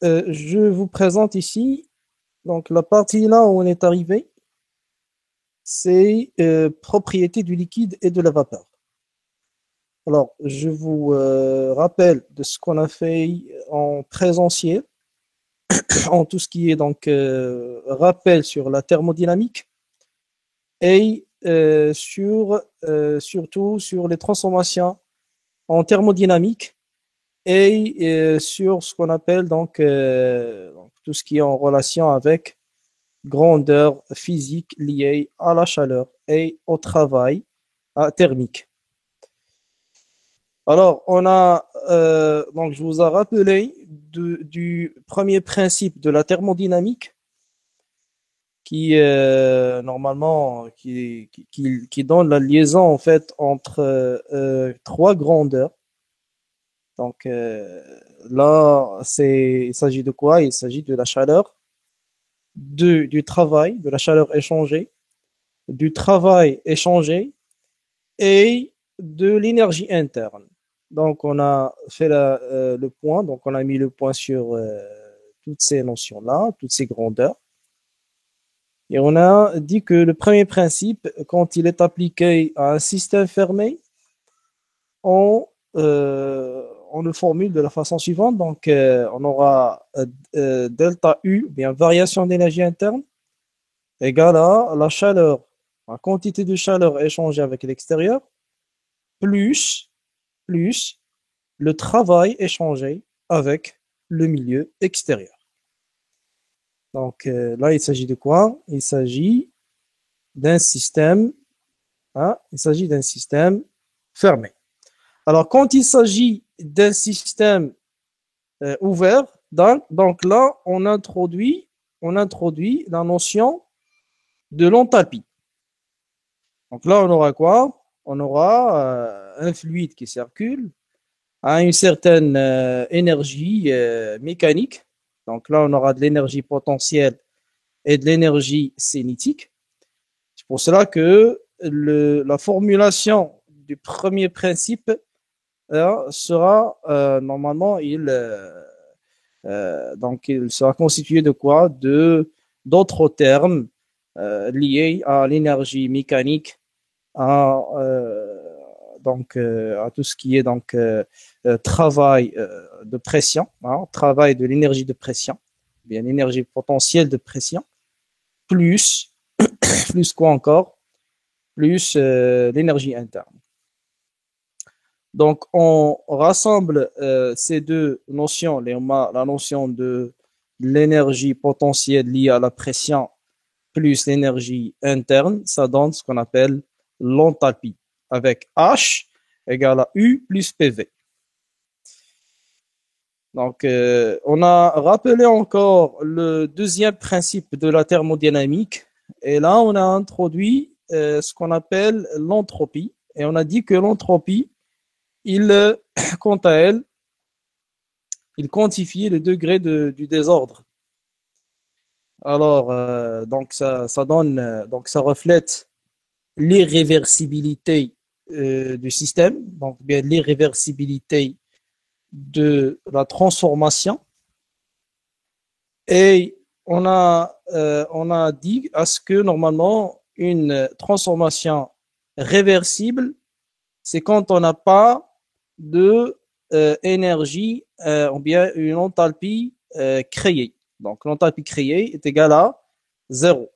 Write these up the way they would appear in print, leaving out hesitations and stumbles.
je vous présente ici, donc la partie là où on est arrivé, c'est propriété du liquide et de la vapeur. Alors, je vous rappelle de ce qu'on a fait en présentiel, en tout ce qui est donc rappel sur la thermodynamique et surtout sur les transformations en thermodynamique et sur ce qu'on appelle donc tout ce qui est en relation avec grandeur physique liée à la chaleur et au travail thermique. Alors, donc je vous ai rappelé du premier principe de la thermodynamique qui normalement qui donne la liaison en fait entre trois grandeurs. Donc là, il s'agit de quoi? Il s'agit de la chaleur, du travail, de la chaleur échangée, du travail échangé et de l'énergie interne. Donc on a fait le point, donc on a mis le point sur toutes ces notions-là, toutes ces grandeurs. Et on a dit que le premier principe, quand il est appliqué à un système fermé, on, on le formule de la façon suivante. Donc, on aura delta U, bien variation d'énergie interne, égale à la chaleur, la quantité de chaleur échangée avec l'extérieur, plus, plus le travail échangé avec le milieu extérieur. Donc là, il s'agit de quoi? Il s'agit d'un système, hein, il s'agit d'un système fermé. Alors, quand il s'agit d'un système ouvert, donc là, on introduit la notion de l'enthalpie. Donc là, on aura quoi? On aura un fluide qui circule à une certaine énergie mécanique. Donc là, on aura de l'énergie potentielle et de l'énergie cinétique. C'est pour cela que la formulation du premier principe sera normalement donc il sera constitué de quoi? De d'autres termes liés à l'énergie mécanique, à à tout ce qui est travail de pression, hein, travail de l'énergie de pression, bien l'énergie potentielle de pression, plus plus quoi encore? Plus l'énergie interne. Donc, on rassemble ces deux notions, la notion de l'énergie potentielle liée à la pression plus l'énergie interne, ça donne ce qu'on appelle l'enthalpie, avec H égale à U plus PV. Donc, on a rappelé encore le deuxième principe de la thermodynamique, et là, on a introduit ce qu'on appelle l'entropie, et on a dit que l'entropie, quant à elle, il quantifie le degré du désordre. Alors, donc ça donne, donc ça reflète l'irréversibilité du système, donc bien l'irréversibilité de la transformation. Et on a dit à ce que normalement une transformation réversible, c'est quand on n'a pas de énergie ou bien une enthalpie créée. Donc l'enthalpie créée est égale à 0.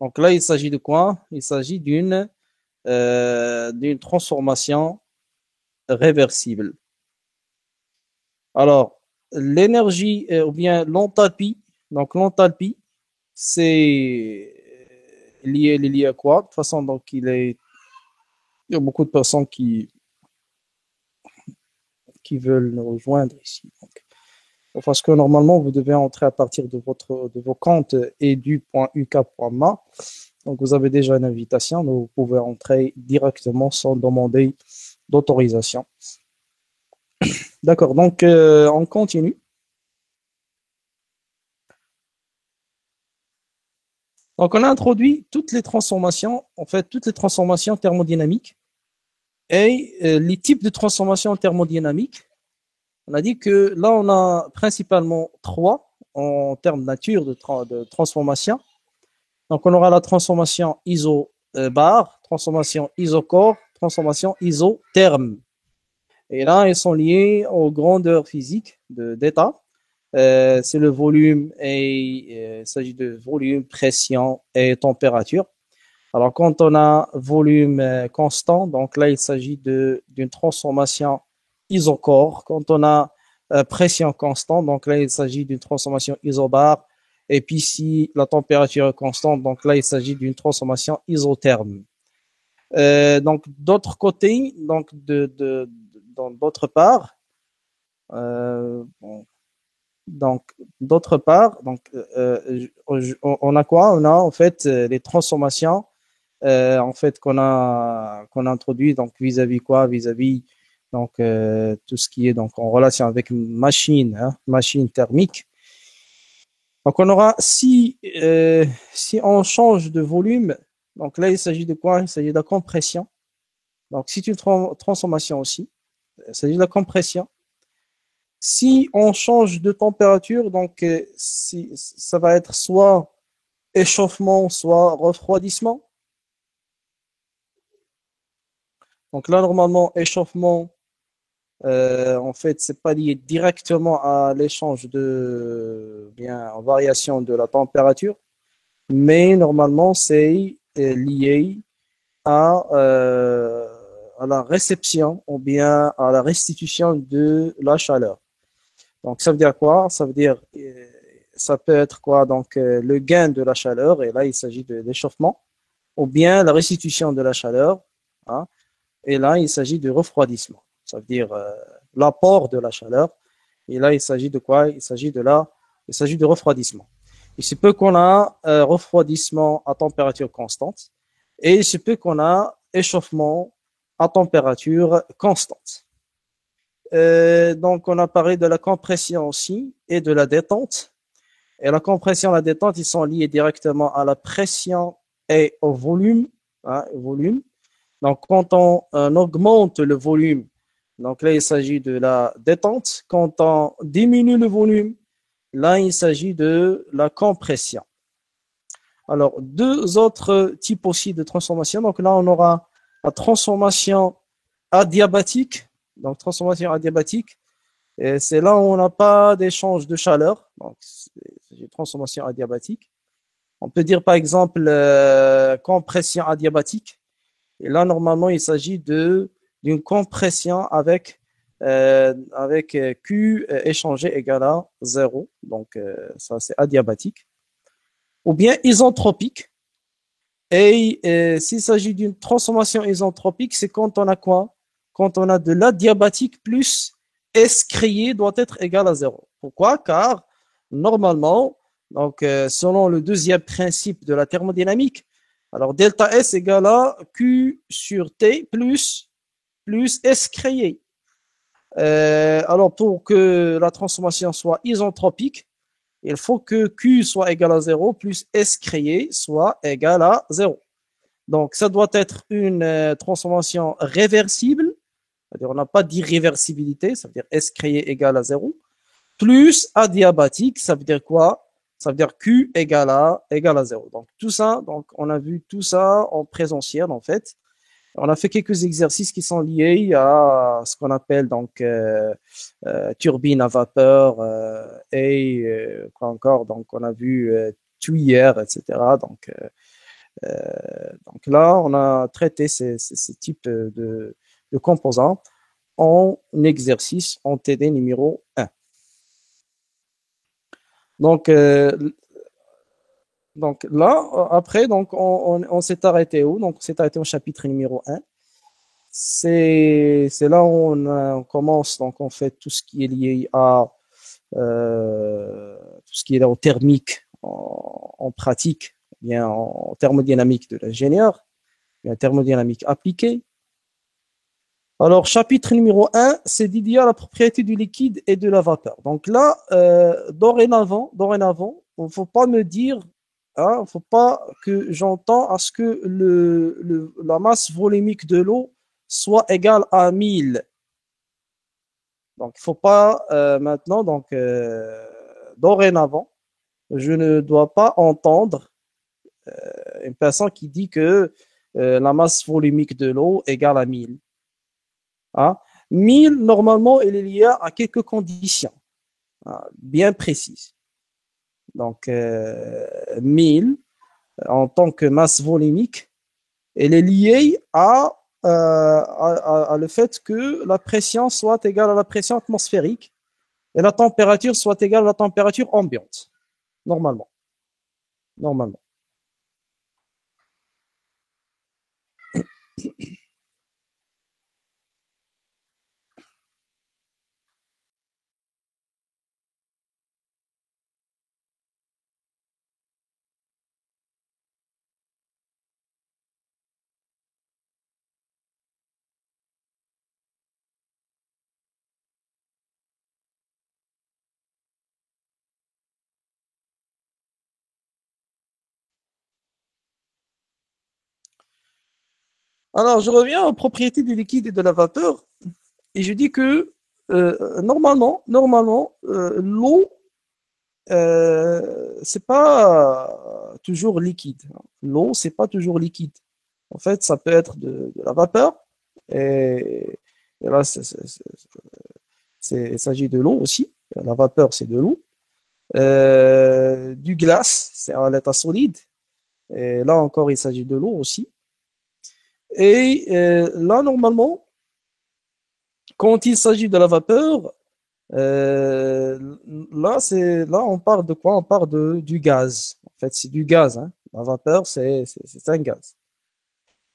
Donc là, il s'agit de quoi? Il s'agit d'une transformation réversible. Alors, l'énergie ou bien l'enthalpie, donc l'enthalpie, c'est lié à quoi? De toute façon, donc il y a beaucoup de personnes qui veulent nous rejoindre ici. Donc, parce que normalement, vous devez entrer à partir de vos comptes edu.uk.ma. Donc, vous avez déjà une invitation, donc vous pouvez entrer directement sans demander d'autorisation. D'accord, donc on continue. Donc, on a introduit toutes les transformations, en fait, toutes les transformations thermodynamiques et les types de transformations thermodynamiques. On a dit que là, on a principalement trois en termes de nature de transformation. Donc, on aura la transformation isobar, transformation isocore, transformation isotherme. Et là, ils sont liés aux grandeurs physiques d'état. C'est le volume et il s'agit de volume, pression et température. Alors, quand on a volume constant, donc là, il s'agit d'une transformation isocore. Quand on a pression constante, donc là, il s'agit d'une transformation isobar. Et puis, si la température est constante, donc là, il s'agit d'une transformation isotherme. Donc, d'autre côté, d'autre part, bon, d'autre part, on a quoi? On a en fait les transformations en fait qu'on a introduit donc vis-à-vis quoi? Vis-à-vis donc tout ce qui est donc en relation avec une machine, hein, machine thermique. Donc on aura si on change de volume, donc là il s'agit de quoi? Il s'agit de la compression. Donc c'est une transformation aussi. Il s'agit de la compression. Si on change de température, donc si, ça va être soit échauffement, soit refroidissement. Donc là, normalement, échauffement, en fait, c'est pas lié directement à l'échange bien, en variation de la température, mais normalement, c'est lié à la réception ou bien à la restitution de la chaleur. Donc, ça veut dire quoi? Ça veut dire, ça peut être quoi? Donc, le gain de la chaleur, et là, il s'agit de l'échauffement, ou bien la restitution de la chaleur, hein, et là, il s'agit de refroidissement. Ça veut dire l'apport de la chaleur. Et là, il s'agit de quoi? Il s'agit de refroidissement. Il se peut qu'on a refroidissement à température constante et il se peut qu'on a échauffement à température constante. Donc, on a parlé de la compression aussi et de la détente. Et la compression et la détente, ils sont liés directement à la pression et au volume. Hein, au volume. Donc, quand on augmente le volume, donc là, il s'agit de la détente. Quand on diminue le volume, là, il s'agit de la compression. Alors, deux autres types aussi de transformation. Donc là, on aura la transformation adiabatique. Donc, transformation adiabatique, c'est là où on n'a pas d'échange de chaleur. Donc, c'est une transformation adiabatique. On peut dire, par exemple, compression adiabatique. Et là, normalement, il s'agit d'une compression avec Q échangé égal à 0. Donc, ça, c'est adiabatique. Ou bien isentropique. Et s'il s'agit d'une transformation isentropique, c'est quand on a quoi? Quand on a de l'adiabatique plus S créé doit être égal à 0. Pourquoi? Car normalement, donc, selon le deuxième principe de la thermodynamique, alors delta S égale à Q sur T plus S créé. Alors pour que la transformation soit isentropique, il faut que Q soit égal à 0 plus S créé soit égal à 0. Donc ça doit être une transformation réversible, c'est-à-dire on n'a pas d'irréversibilité, ça veut dire S créé égale à 0, plus adiabatique, ça veut dire quoi? Ça veut dire Q égale à 0. Donc tout ça, donc on a vu tout ça en présentiel en fait. On a fait quelques exercices qui sont liés à ce qu'on appelle donc turbine à vapeur et quoi encore. Donc on a vu tuyère, etc. Donc là, on a traité ces types de composants en exercice en TD numéro 1. Donc, donc là, après, donc on s'est arrêté où? Donc on s'est arrêté au chapitre numéro 1. C'est là où on commence, donc on fait tout ce qui est lié à tout ce qui est là, au thermique en pratique, bien en thermodynamique de l'ingénieur, bien thermodynamique appliquée. Alors, chapitre numéro 1, c'est dédié à la propriété du liquide et de la vapeur. Donc là, dorénavant, il ne faut pas me dire, il ne faut pas que j'entends à ce que la masse volumique de l'eau soit égale à 1000. Donc, il ne faut pas maintenant, donc, dorénavant, je ne dois pas entendre une personne qui dit que la masse volumique de l'eau égale à 1000. Hein. 1000, normalement, il est lié à quelques conditions hein, bien précises. Donc, 1000 en tant que masse volumique, elle est liée à le fait que la pression soit égale à la pression atmosphérique et la température soit égale à la température ambiante, normalement. Normalement. Alors, je reviens aux propriétés du liquide et de la vapeur et je dis que normalement, l'eau, c'est pas toujours liquide. L'eau, c'est pas toujours liquide. En fait, ça peut être de la vapeur et là, il s'agit de l'eau aussi. La vapeur, c'est de l'eau. Du glace, c'est un état solide. Et là encore, il s'agit de l'eau aussi. Et là, normalement, quand il s'agit de la vapeur, là, on parle de quoi? On parle du gaz. En fait, c'est du gaz. Hein. La vapeur, c'est un gaz.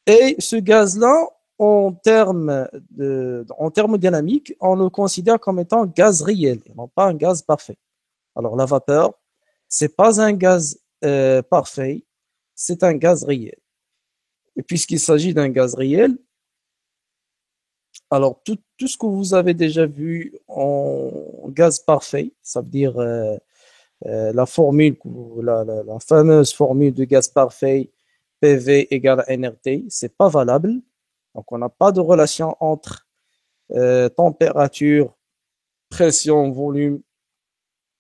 Et ce gaz-là, en termes dynamiques, on le considère comme étant gaz réel, non pas un gaz parfait. Alors, la vapeur, c'est pas un gaz parfait, c'est un gaz réel. Et puisqu'il s'agit d'un gaz réel, alors tout ce que vous avez déjà vu en gaz parfait, ça veut dire la formule, la fameuse formule de gaz parfait, PV égale à nRT, c'est pas valable. Donc, on n'a pas de relation entre température, pression, volume.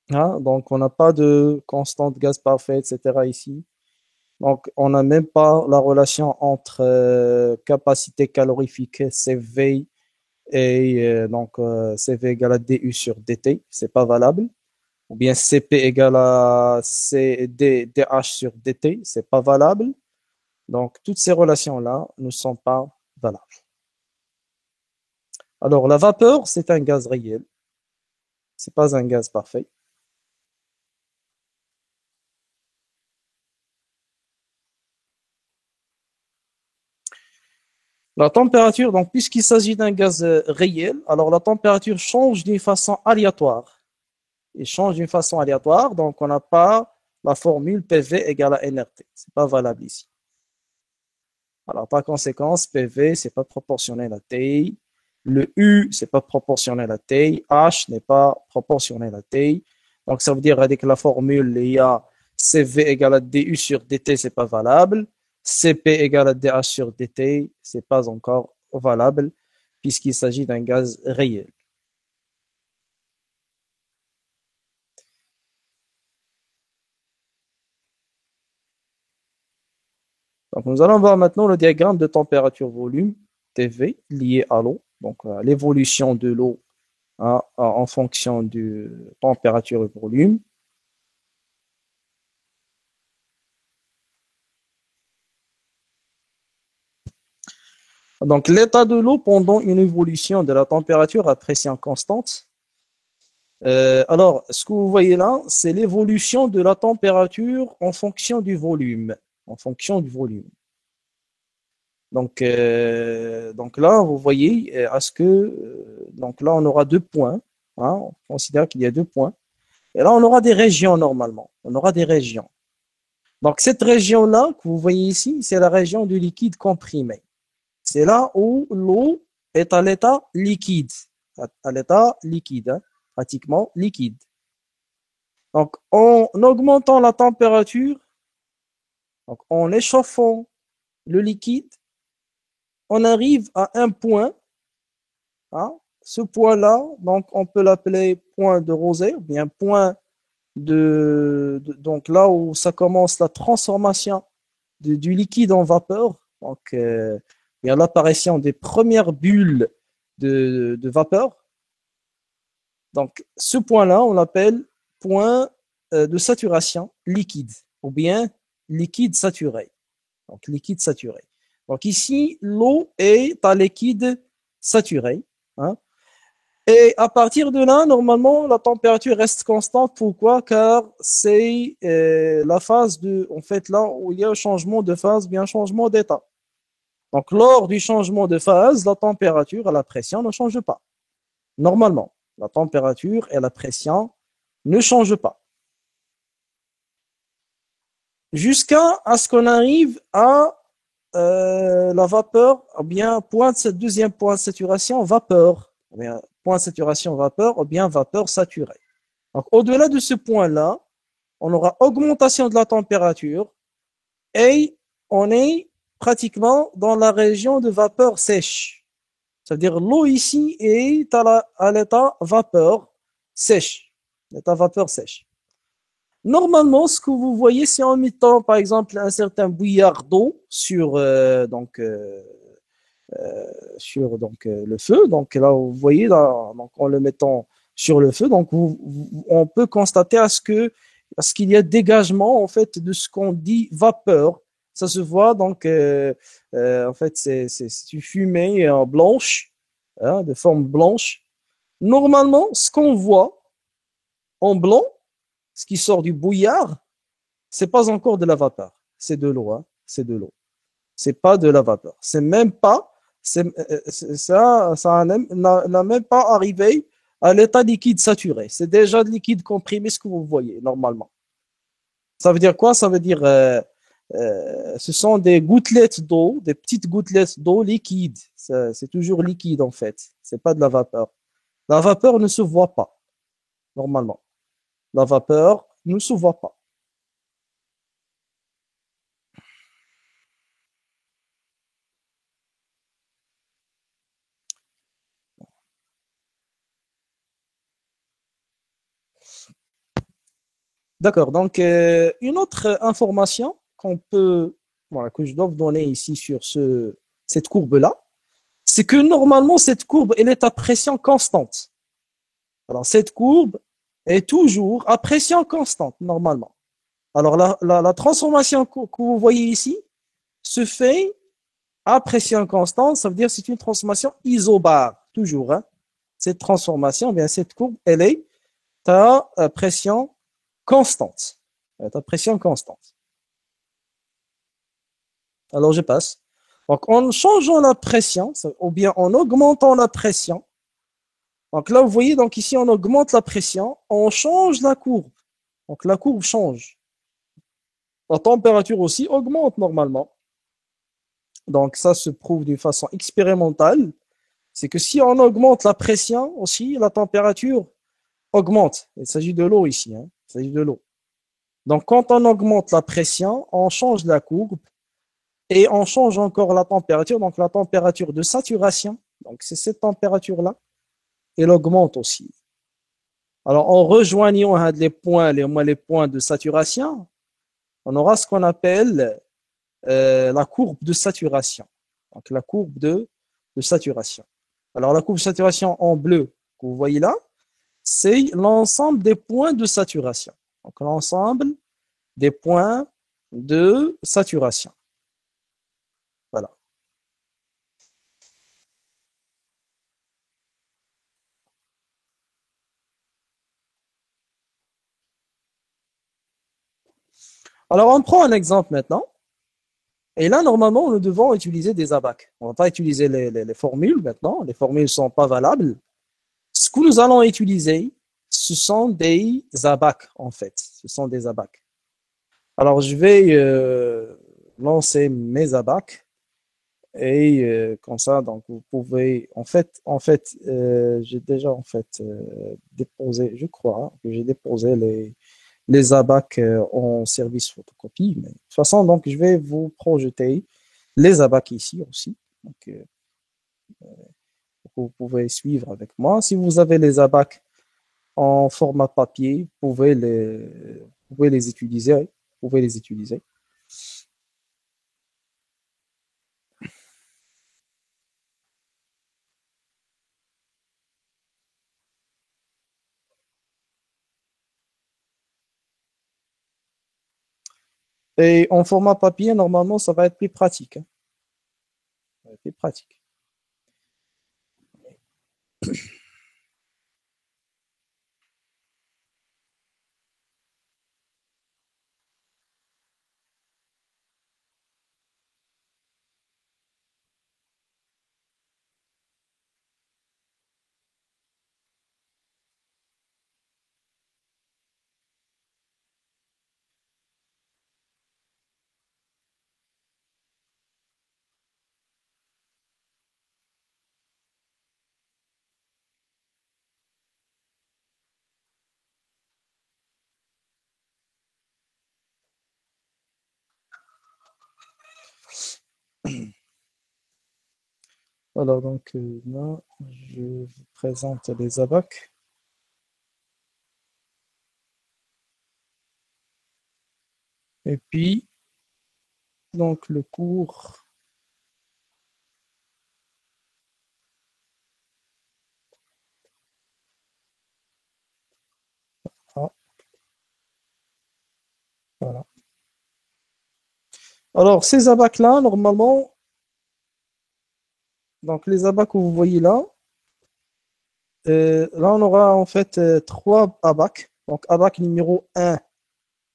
Hein. Donc, on n'a pas de constante gaz parfait, etc. ici. Donc, on n'a même pas la relation entre capacité calorifique CV et CV égale à DU sur DT. C'est pas valable. Ou bien CP égale à DH sur DT. C'est pas valable. Donc, toutes ces relations-là ne sont pas valables. Alors, la vapeur, c'est un gaz réel. C'est pas un gaz parfait. La température, donc, puisqu'il s'agit d'un gaz réel, alors la température change d'une façon aléatoire. Il change d'une façon aléatoire, donc on n'a pas la formule PV égale à nRT. C'est pas valable ici. Alors, par conséquent, PV, c'est pas proportionnel à T. Le U, c'est pas proportionnel à T. H n'est pas proportionnel à T. Donc, ça veut dire avec la formule, il y a CV égale à DU sur DT, c'est pas valable. CP égale à DH sur DT, c'est pas encore valable puisqu'il s'agit d'un gaz réel. Donc, nous allons voir maintenant le diagramme de température-volume TV lié à l'eau. Donc, l'évolution de l'eau hein, en fonction de température et volume. Donc, l'état de l'eau pendant une évolution de la température à pression constante. Alors, ce que vous voyez là, c'est l'évolution de la température en fonction du volume. En fonction du volume. Donc là, vous voyez, donc là, on aura deux points. Hein, on considère qu'il y a deux points. Et là, on aura des régions normalement. On aura des régions. Donc, cette région-là que vous voyez ici, c'est la région du liquide comprimé. C'est là où l'eau est à l'état liquide, à l'état liquide, hein, pratiquement liquide. Donc, en augmentant la température, donc en échauffant le liquide, on arrive à un point, hein, ce point-là, donc on peut l'appeler point de Rosé, ou bien point donc là où ça commence la transformation du liquide en vapeur. Donc, il y a l'apparition des premières bulles de vapeur. Donc, ce point-là, on l'appelle point de saturation liquide, ou bien liquide saturé. Donc, liquide saturé. Donc, ici, l'eau est un liquide saturé. Hein. Et à partir de là, normalement, la température reste constante. Pourquoi? Car c'est la phase en fait, là où il y a un changement de phase, bien un changement d'état. Donc, lors du changement de phase, la température et la pression ne changent pas. Normalement, la température et la pression ne changent pas. Jusqu'à ce qu'on arrive à la vapeur, ou bien deuxième point de saturation, vapeur. Ou bien point de saturation, vapeur, ou bien vapeur saturée. Donc, au-delà de ce point-là, on aura augmentation de la température et on est pratiquement dans la région de vapeur sèche. C'est-à-dire l'eau ici est à l'état vapeur sèche. L'état vapeur sèche. Normalement, ce que vous voyez, c'est en mettant, par exemple, un certain bouillard d'eau sur le feu. Donc là, vous voyez, là, donc, en le mettant sur le feu, donc on peut constater à ce qu'il y a dégagement en fait de ce qu'on dit vapeur. Ça se voit donc en fait c'est une fumée blanche, hein, de forme blanche. Normalement, ce qu'on voit en blanc, ce qui sort du bouillard, c'est pas encore de la vapeur, c'est de l'eau, hein, c'est de l'eau. C'est pas de la vapeur. C'est même pas, ça n'a même pas arrivé à l'état liquide saturé. C'est déjà de liquide comprimé, ce que vous voyez normalement. Ça veut dire quoi? Ça veut dire, ce sont des gouttelettes d'eau, des petites gouttelettes d'eau liquide. C'est toujours liquide en fait. C'est pas de la vapeur. La vapeur ne se voit pas normalement. La vapeur ne se voit pas. D'accord. Donc, une autre information voilà, que je dois vous donner ici sur cette courbe-là, c'est que normalement, cette courbe, elle est à pression constante. Alors, cette courbe est toujours à pression constante, normalement. Alors, la transformation que vous voyez ici se fait à pression constante. Ça veut dire que c'est une transformation isobare, toujours. Hein. Cette transformation, bien, cette courbe, elle est à pression constante. Elle est à pression constante. Alors, je passe. Donc, en changeant la pression, ou bien en augmentant la pression, donc là, vous voyez, donc ici, on augmente la pression, on change la courbe. Donc, la courbe change. La température aussi augmente normalement. Donc, ça se prouve d'une façon expérimentale. C'est que si on augmente la pression aussi, la température augmente. Il s'agit de l'eau ici. Hein. Il s'agit de l'eau. Donc, quand on augmente la pression, on change la courbe et on change encore la température. Donc, la température de saturation, donc c'est cette température-là, elle augmente aussi. Alors, en rejoignant les points de saturation, on aura ce qu'on appelle la courbe de saturation. Donc, la courbe de saturation. Alors, la courbe de saturation en bleu que vous voyez là, c'est l'ensemble des points de saturation. Donc, l'ensemble des points de saturation. Voilà. Alors, on prend un exemple maintenant. Et là, normalement, nous devons utiliser des abacs. On ne va pas utiliser les formules maintenant. Les formules ne sont pas valables. Ce que nous allons utiliser, ce sont des abacs, en fait. Ce sont des abacs. Alors, je vais lancer mes abacs. Et comme ça, donc vous pouvez, j'ai déjà en fait déposé, je crois hein, que j'ai déposé les abacs en service photocopie. Mais de toute façon, donc je vais vous projeter les abacs ici aussi. Donc, vous pouvez suivre avec moi. Si vous avez les abacs en format papier, vous pouvez les utiliser. Vous pouvez les utiliser. Et en format papier, normalement, ça va être plus pratique, hein. Ça va être plus pratique. Alors, donc, là, je vous présente les abacs. Et puis, donc, le cours. Ah, voilà. Alors, ces abacs-là, normalement, donc les abacs que vous voyez là, là, on aura en fait trois abacs. Donc, abac numéro un.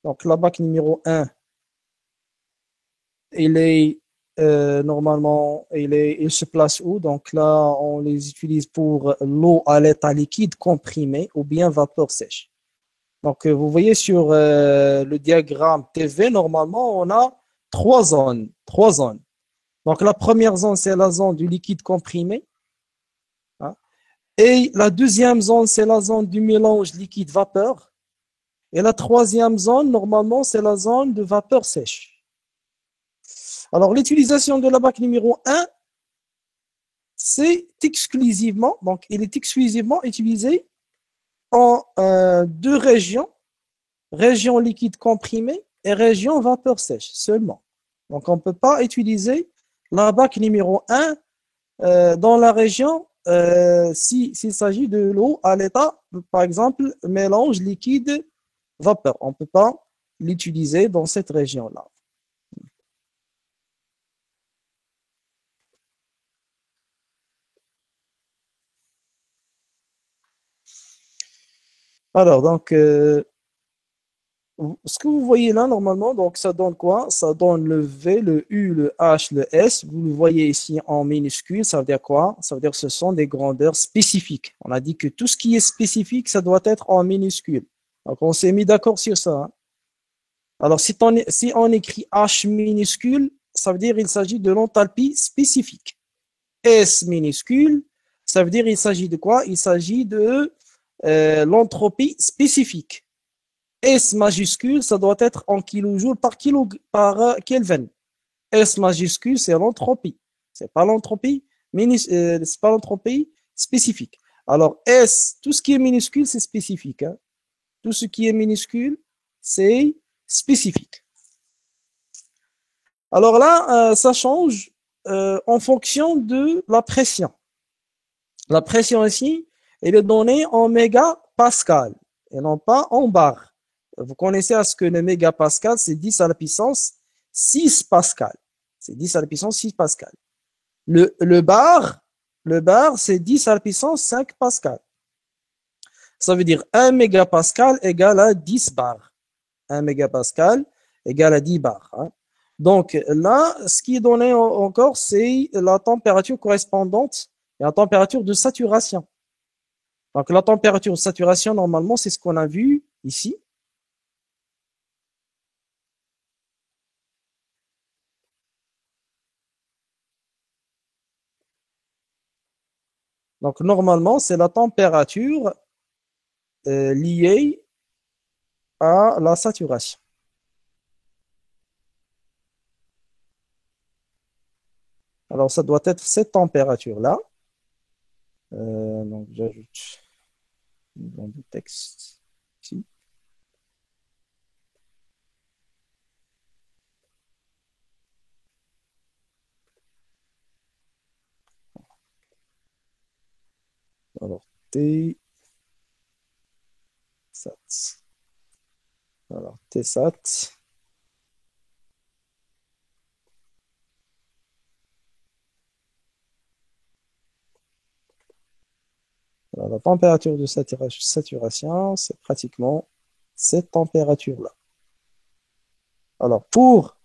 Donc, l'abac numéro un, il est normalement, il se place où? Donc là, on les utilise pour l'eau à l'état liquide comprimé ou bien vapeur sèche. Donc, vous voyez sur le diagramme TV, normalement, on a trois zones. Trois zones. Donc, la première zone, c'est la zone du liquide comprimé, hein. Et la deuxième zone, c'est la zone du mélange liquide-vapeur. Et la troisième zone, normalement, c'est la zone de vapeur sèche. Alors, l'utilisation de la bac numéro un, c'est exclusivement, donc il est exclusivement utilisé en deux régions, région liquide comprimée et région vapeur sèche seulement. Donc, on ne peut pas utiliser la bac numéro un dans la région s'il s'agit de l'eau à l'état, par exemple, mélange liquide-vapeur. On ne peut pas l'utiliser dans cette région-là. Alors, donc, ce que vous voyez là, normalement, donc ça donne quoi? Ça donne le V, le U, le H, le S. Vous le voyez ici en minuscule. Ça veut dire quoi? Ça veut dire que ce sont des grandeurs spécifiques. On a dit que tout ce qui est spécifique, ça doit être en minuscule. Donc, on s'est mis d'accord sur ça, hein. Alors, si on écrit H minuscule, ça veut dire qu'il s'agit de l'enthalpie spécifique. S minuscule, ça veut dire qu'il s'agit de quoi? Il s'agit de l'entropie spécifique. S majuscule, ça doit être en kilojoules par Kelvin. S majuscule, c'est l'entropie. C'est pas l'entropie, c'est pas l'entropie spécifique. Alors, S, tout ce qui est minuscule, c'est spécifique, hein. Tout ce qui est minuscule, c'est spécifique. Alors là, ça change en fonction de la pression. La pression ici, elle est donnée en mégapascal et non pas en bar. Vous connaissez à ce que le mégapascal, c'est 10 à la puissance 6 pascal. C'est 10 à la puissance 6 pascal. Le bar, c'est 10 à la puissance 5 pascal. Ça veut dire 1 mégapascal égale à 10 bars. 1 mégapascal égale à 10 bars, hein. Donc là, ce qui est donné encore, c'est la température correspondante et la température de saturation. Donc la température de saturation, normalement, c'est ce qu'on a vu ici. Donc normalement, c'est la température liée à la saturation. Alors ça doit être cette température-là. Donc, j'ajoute une bande de texte ici. Alors, T, SAT. Alors, TSAT. Alors, la température de saturation, c'est pratiquement cette température-là. Alors, pour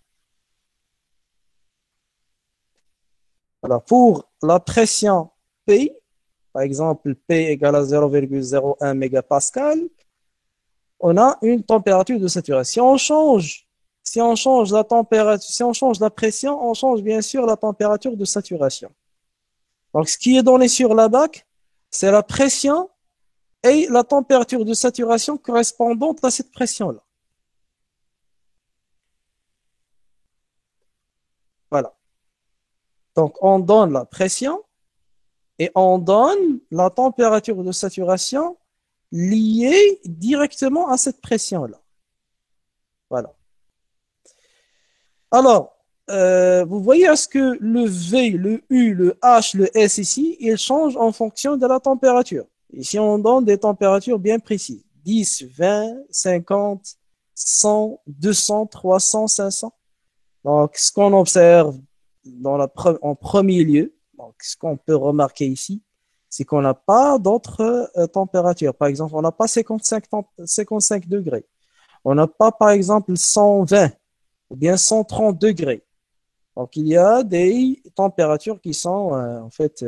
la pression P, par exemple, P égale à 0,01 mégapascal, on a une température de saturation. Si on change la température, si on change la pression, on change bien sûr la température de saturation. Donc, ce qui est donné sur la bac, c'est la pression et la température de saturation correspondante à cette pression-là. Voilà. Donc, on donne la pression et on donne la température de saturation liée directement à cette pression-là. Voilà. Alors, vous voyez, est-ce que le V, le U, le H, le S ici, ils changent en fonction de la température. Ici, on donne des températures bien précises. 10, 20, 50, 100, 200, 300, 500. Donc, ce qu'on observe en premier lieu, donc ce qu'on peut remarquer ici, c'est qu'on n'a pas d'autres températures. Par exemple, on n'a pas 55 degrés. On n'a pas, par exemple, 120 ou bien 130 degrés. Donc, il y a des températures qui sont en fait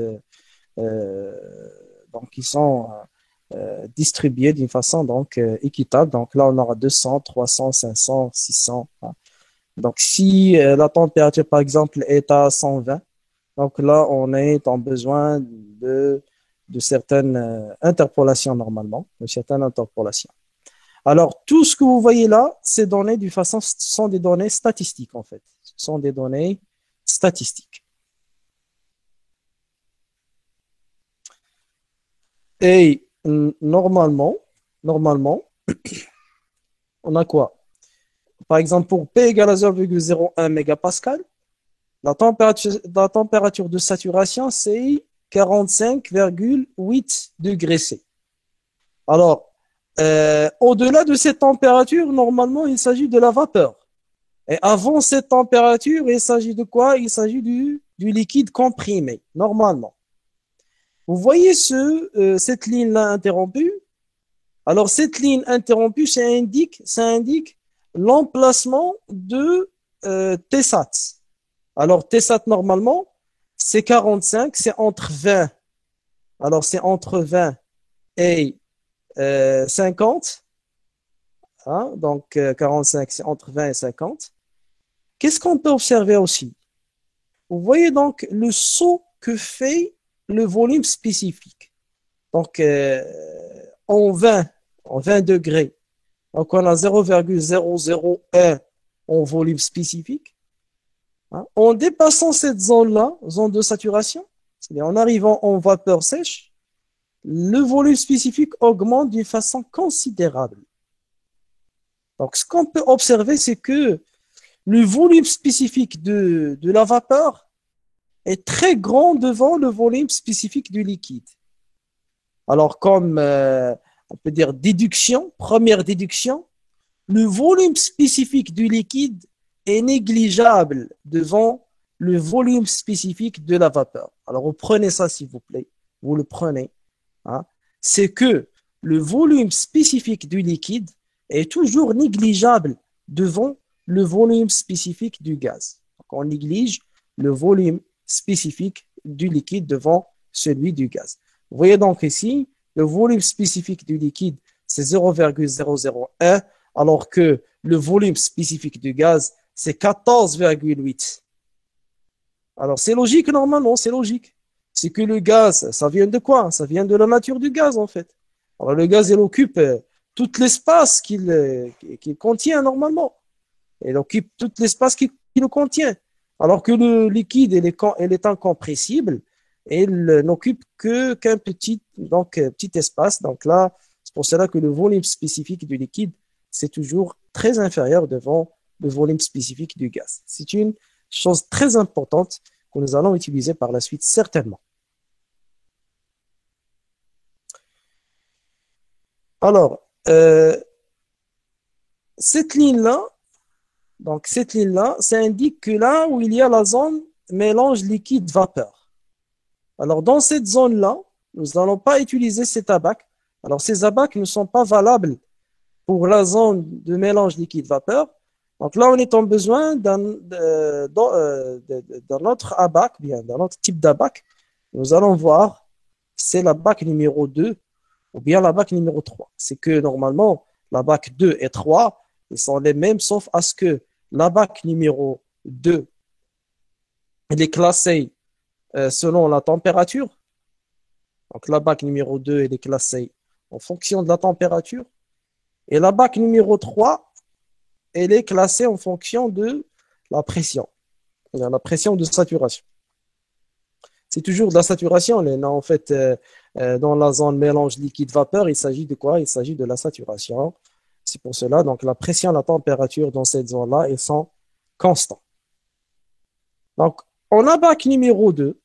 euh, donc qui sont distribuées d'une façon donc équitable. Donc là, on aura 200, 300, 500, 600. Hein. Donc, si la température, par exemple, est à 120, donc là, on est en besoin de certaines interpolations normalement, de certaines interpolations. Alors, tout ce que vous voyez là, ces données, d'une façon, ce sont des données statistiques, en fait. Ce sont des données statistiques. Et normalement, on a quoi? Par exemple, pour P égale à 0,01 mégapascal, la température de saturation, c'est 45,8 degrés C. Alors, au-delà de cette température, normalement, il s'agit de la vapeur. Et avant cette température, il s'agit de quoi? Il s'agit du liquide comprimé, normalement. Vous voyez cette ligne-là interrompue? Alors, cette ligne interrompue, ça indique l'emplacement de TSAT. Alors, TSAT, normalement, c'est 45, c'est entre 20. Alors, c'est entre 20 et 50. Hein, donc, 45, c'est entre 20 et 50. Qu'est-ce qu'on peut observer aussi? Vous voyez donc le saut que fait le volume spécifique. Donc, en 20, en 20 degrés, donc on a 0,001 en volume spécifique. Hein. En dépassant cette zone-là, zone de saturation, c'est-à-dire en arrivant en vapeur sèche, le volume spécifique augmente d'une façon considérable. Donc, ce qu'on peut observer, c'est que le volume spécifique de la vapeur est très grand devant le volume spécifique du liquide. Alors, comme on peut dire déduction, première déduction, le volume spécifique du liquide est négligeable devant le volume spécifique de la vapeur. Alors, vous prenez ça, s'il vous plaît. Vous le prenez. Hein. C'est que le volume spécifique du liquide est toujours négligeable devant le volume spécifique du gaz. Donc, on néglige le volume spécifique du liquide devant celui du gaz. Vous voyez donc ici, le volume spécifique du liquide, c'est 0,001, alors que le volume spécifique du gaz, c'est 14,8. Alors, c'est logique, normalement, c'est logique. C'est que le gaz, ça vient de quoi? Ça vient de la nature du gaz, en fait. Alors, le gaz, il occupe tout l'espace qu'il contient normalement. Il occupe tout l'espace qu'il le contient. Alors que le liquide, il est incompressible et il n'occupe qu'un petit espace. Donc là, c'est pour cela que le volume spécifique du liquide, c'est toujours très inférieur devant le volume spécifique du gaz. C'est une chose très importante que nous allons utiliser par la suite, certainement. Alors, cette ligne-là, cette ligne-là, ça indique que là où il y a la zone mélange liquide-vapeur. Alors, dans cette zone-là, nous n'allons pas utiliser ces tabacs. Alors, ces abacs ne sont pas valables pour la zone de mélange liquide-vapeur. Donc là, on est en besoin d'un autre abac, bien d'un autre type d'abac. Nous allons voir, c'est l'abac numéro 2 ou bien l'abac numéro 3. C'est que normalement, l'abac 2 et 3, ils sont les mêmes, sauf à ce que l'abac numéro 2, il est classé selon la température. Donc l'abac numéro 2, il est classé en fonction de la température. Et l'abac numéro 3, elle est classée en fonction de la pression. La pression de saturation. C'est toujours de la saturation. En fait, dans la zone mélange liquide-vapeur, il s'agit de quoi? Il s'agit de la saturation. C'est pour cela, donc la pression et la température dans cette zone-là, elles sont constantes. Donc, en abac numéro 2,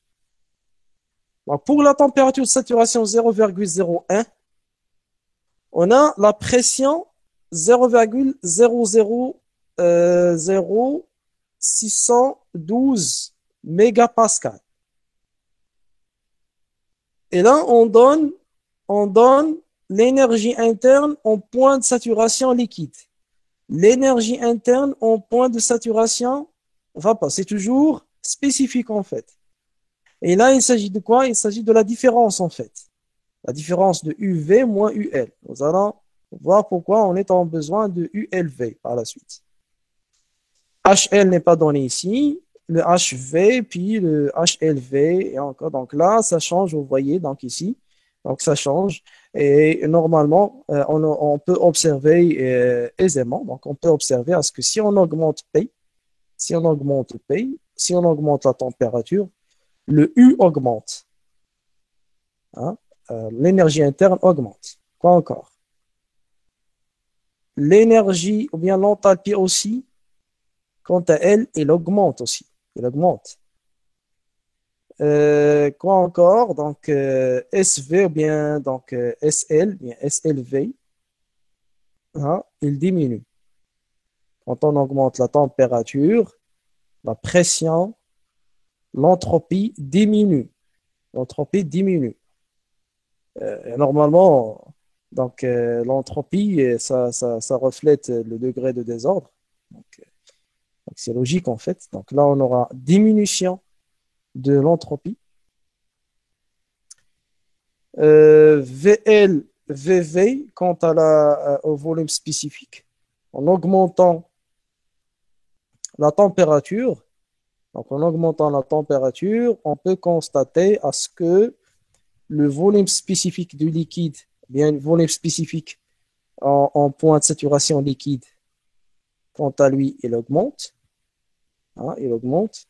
donc pour la température de saturation 0,01, on a la pression 0,0000612 mégapascal. Et là, on donne l'énergie interne en point de saturation liquide. L'énergie interne en point de saturation vapeur. C'est toujours spécifique en fait. Et là, il s'agit de quoi? Il s'agit de la différence en fait. La différence de UV moins UL. Nous allons voir pourquoi on est en besoin de ULV par la suite. HL n'est pas donné ici. Le HV, puis le HLV, et encore. Donc là, ça change, vous voyez, donc ici. Donc ça change. Et normalement, on peut observer aisément. Donc on peut observer à ce que si on augmente P, si on augmente P, si on augmente la température, le U augmente. Hein? L'énergie interne augmente. Quoi encore? L'énergie, ou bien l'enthalpie aussi, quant à elle, elle augmente aussi. Elle augmente. Quoi encore? Donc, SV ou bien donc, SL, bien SLV, hein, il diminue. Quand on augmente la température, la pression, l'entropie diminue. L'entropie diminue. Normalement, donc l'entropie, ça reflète le degré de désordre. Donc, c'est logique en fait. Donc là, on aura diminution de l'entropie. VL, VV, quant à au volume spécifique, en augmentant la température, donc en augmentant la température, on peut constater à ce que le volume spécifique du liquide, bien le volume spécifique en point de saturation liquide, quant à lui, il augmente. Hein, il augmente.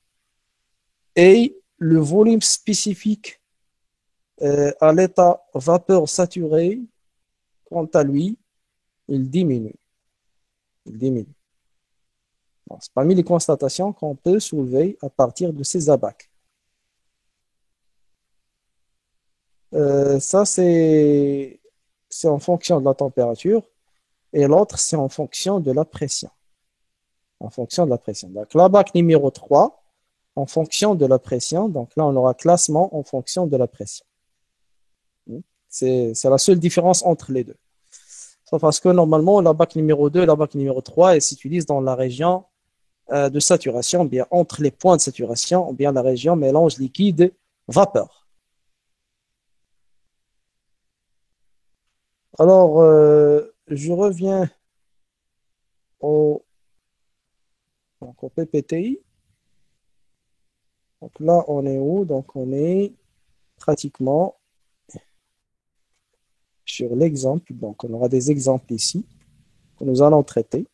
Et le volume spécifique à l'état vapeur saturé, quant à lui, il diminue. Il diminue. Bon, c'est parmi les constatations qu'on peut soulever à partir de ces abacs. Ça, c'est en fonction de la température et l'autre, c'est en fonction de la pression. En fonction de la pression. Donc, l'abac numéro 3, en fonction de la pression. Donc là, on aura classement en fonction de la pression. C'est la seule différence entre les deux. Sauf parce que normalement, la bac numéro 2 et la bac numéro 3, elles s'utilisent dans la région de saturation, bien entre les points de saturation, ou bien la région mélange liquide-vapeur. Alors, je reviens au PPTI. Donc là, on est où? Donc, on est pratiquement sur l'exemple. Donc, on aura des exemples ici que nous allons traiter.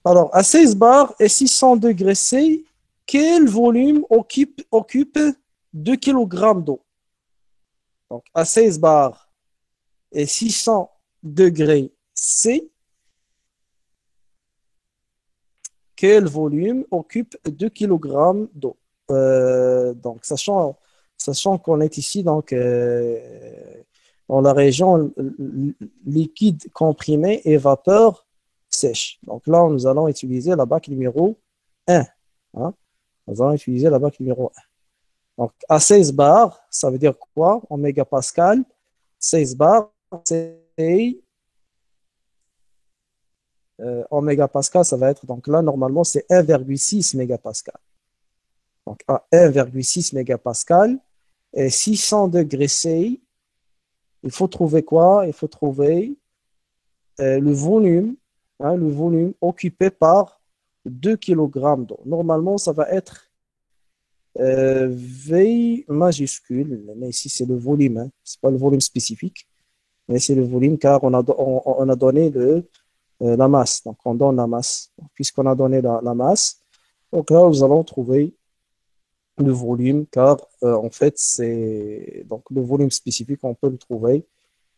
Alors, à 16 bars et 600 degrés C, quel volume occupe 2 kg d'eau, donc à 16 bars et 600 degrés C, quel volume occupe 2 kg d'eau? Donc, sachant qu'on est ici dans la région liquide comprimé et vapeur sèche. Donc là, nous allons utiliser la bac numéro 1. Hein. Nous allons utiliser la bac numéro 1. Donc, à 16 bars, ça veut dire quoi en mégapascal? 16 bars, c'est en mégapascal, ça va être, donc là, normalement, c'est 1,6 mégapascal. Donc, à 1,6 mégapascal et 600 degrés C, il faut trouver quoi? Il faut trouver le volume occupé par 2 kg d'eau. Normalement, ça va être V majuscule, mais ici, c'est le volume, hein. Ce n'est pas le volume spécifique, mais c'est le volume car on a donné la masse. Donc, on donne la masse. Puisqu'on a donné la masse, donc là, nous allons trouver le volume, car en fait, c'est donc le volume spécifique, on peut le trouver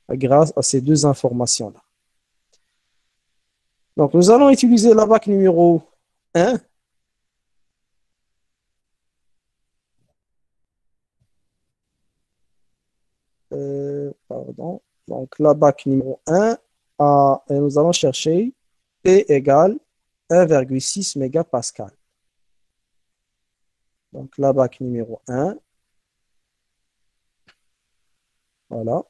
grâce à ces deux informations-là. Donc, nous allons utiliser la bac numéro 1. Pardon. Donc, la bac numéro 1, et nous allons chercher P égale 1,6 mégapascal. Donc, la bac numéro 1, voilà.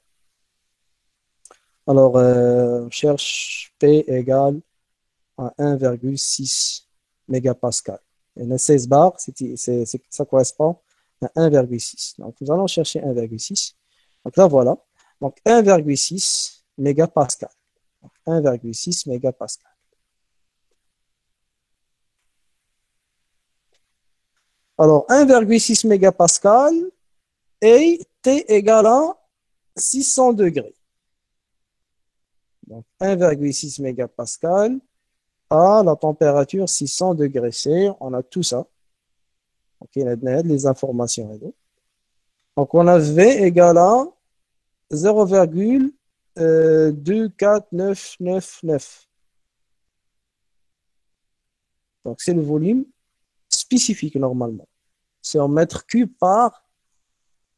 Alors, on cherche P égale à 1,6 mégapascal. Et le 16 bar, ça correspond à 1,6. Donc, nous allons chercher 1,6. Donc là, voilà. Donc, 1,6 mégapascal. 1,6 mégapascal. Alors, 1,6 mégapascal et T égale à 600 degrés. Donc, 1,6 mégapascal à la température 600 degrés C. On a tout ça. OK, on a les informations. Donc, on a V égale à 0,24999. Donc, c'est le volume spécifique normalement. C'est en mètres cubes par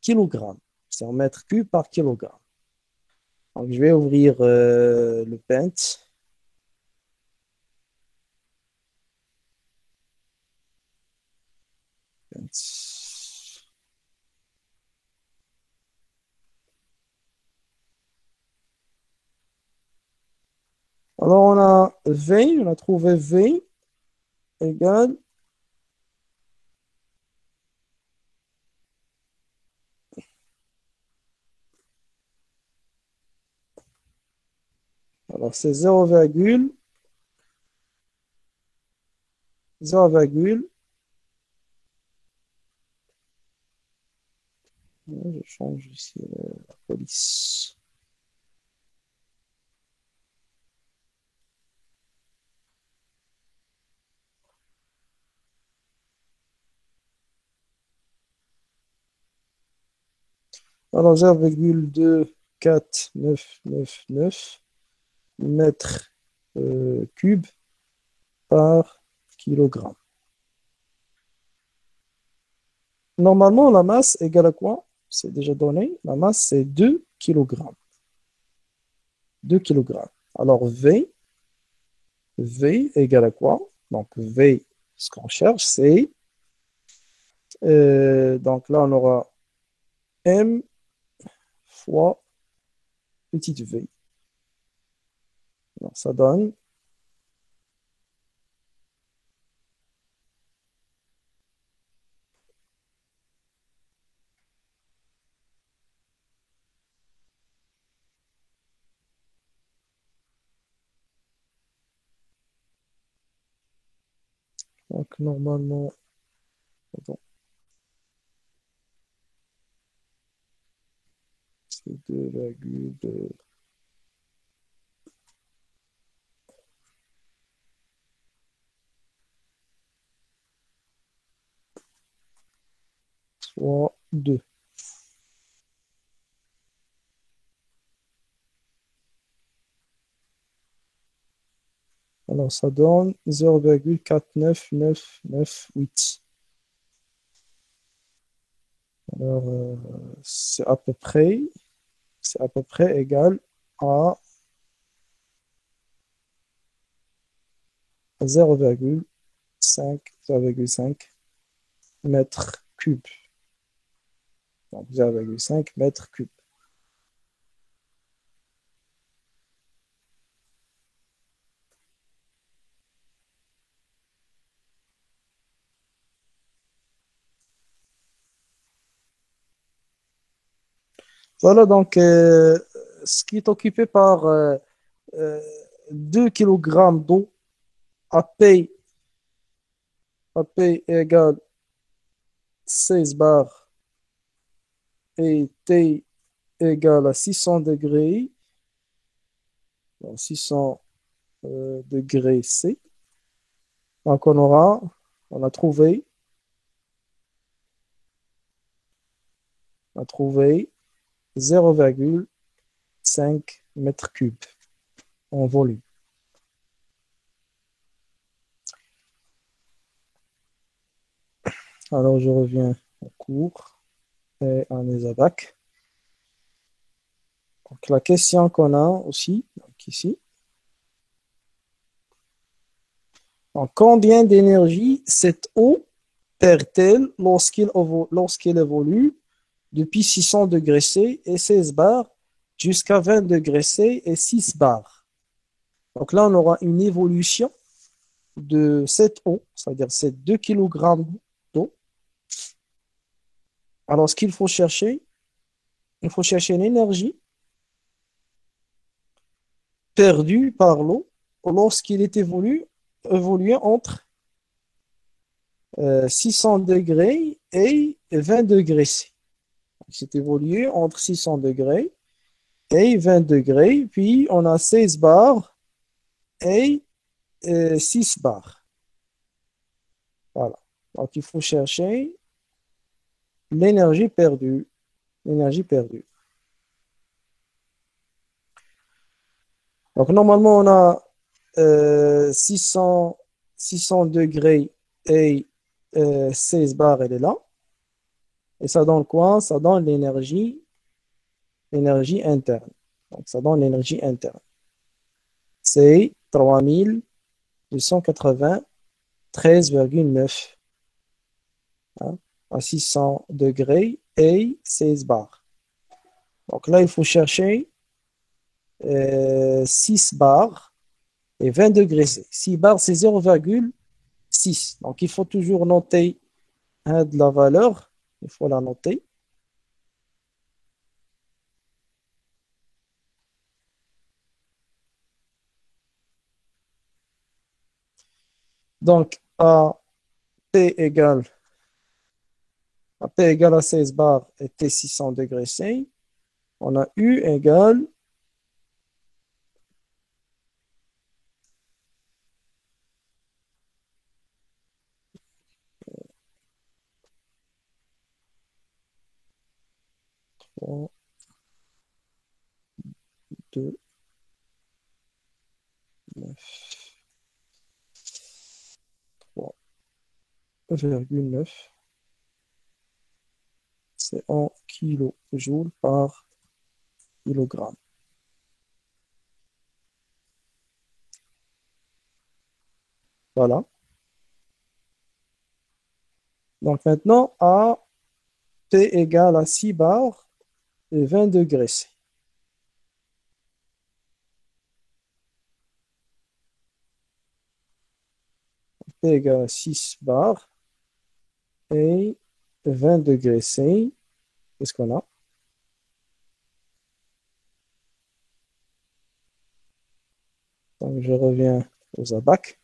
kilogramme. C'est en mètres cubes par kilogramme. Donc, je vais ouvrir le Paint. Alors, on a trouvé V égale. Alors, c'est 0,0, je change ici la police. Alors, 0,24999 mètres cubes par kilogramme. Normalement, la masse égale à quoi? C'est déjà donné. La masse, c'est 2 kg. 2 kg. Alors, V égale à quoi? Donc, V, ce qu'on cherche, c'est... donc là, on aura M fois petite v. Donc, ça donne... Donc, normalement... Attends, c'est 2,2... 2. Alors, ça donne 0,49998. Alors, c'est à peu près, c'est à peu près égal à 0,5 mètres cubes. Donc, 0,5 mètres cubes. Voilà donc ce qui est occupé par euh, 2 kg d'eau à P égale 16 bars et T égale à 600 degrés, donc 600 degrés C. Donc on a trouvé 0,5 mètres cubes en volume. Alors je reviens au cours et à mes abacs. Donc la question qu'on a aussi, donc ici, donc, combien d'énergie cette eau perd-elle lorsqu'elle évolue depuis 600 degrés C et 16 bars jusqu'à 20 degrés C et 6 bars? Donc là, on aura une évolution de cette eau, c'est-à-dire ces 2 kg d'eau. Alors, ce qu'il faut chercher, il faut chercher l'énergie perdue par l'eau lorsqu'il est évolué entre 600 degrés et 20 degrés C. C'est évolué entre 600 degrés et 20 degrés, puis on a 16 bars et 6 bars. Voilà. Donc, il faut chercher l'énergie perdue. L'énergie perdue. Donc, normalement, on a 600 degrés et 16 bars, elle est là. Et ça donne quoi? Ça donne l'énergie interne. Donc, ça donne l'énergie interne. C'est 3293,9 hein, à 600 degrés et 16 bars. Donc là, il faut chercher 6 bars et 20 degrés C. 6 bars, c'est 0,6. Donc il faut toujours noter de la valeur. Il faut la noter. Donc P égale, P égale à 16 bars et T 600 degrés C. On a U égale 3, 2, 9, 3,9. C'est en kilojoules par kilogramme. Voilà. Donc maintenant, P égale à 6 bars et 20 degrés C. P égale à 6 bars et 20 degrés C. Qu'est-ce qu'on a? Donc je reviens aux abacs.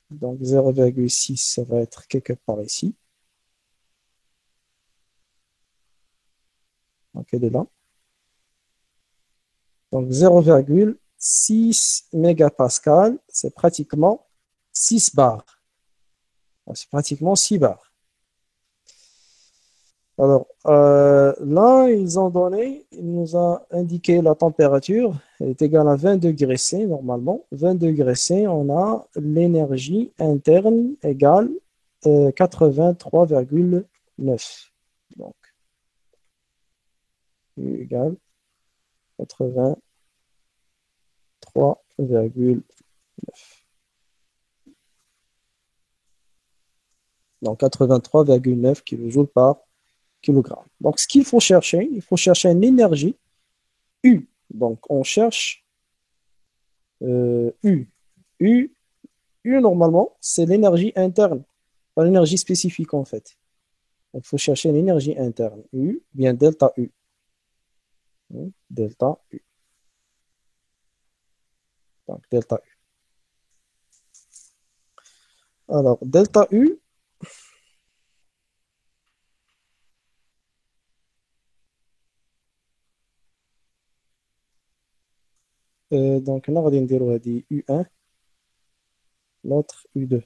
Donc 0,6, ça va être quelque part ici. Donc elle est là. Donc 0,6 mégapascal, c'est pratiquement 6 bars. C'est pratiquement 6 bars. Alors, là, ils nous ont indiqué la température, elle est égale à 20 degrés C normalement. 20 degrés C, on a l'énergie interne égale 83,9. Donc, U égale 83,9. Donc, 83,9 kJ par kilogramme. Donc, ce qu'il faut chercher, il faut chercher une énergie U. Donc, on cherche U. U, U, normalement, c'est l'énergie interne, pas l'énergie spécifique, en fait. Donc, il faut chercher une énergie interne. U, bien delta U. Delta U. Donc, delta U. Alors, delta U, donc, on va dire U1, l'autre U2.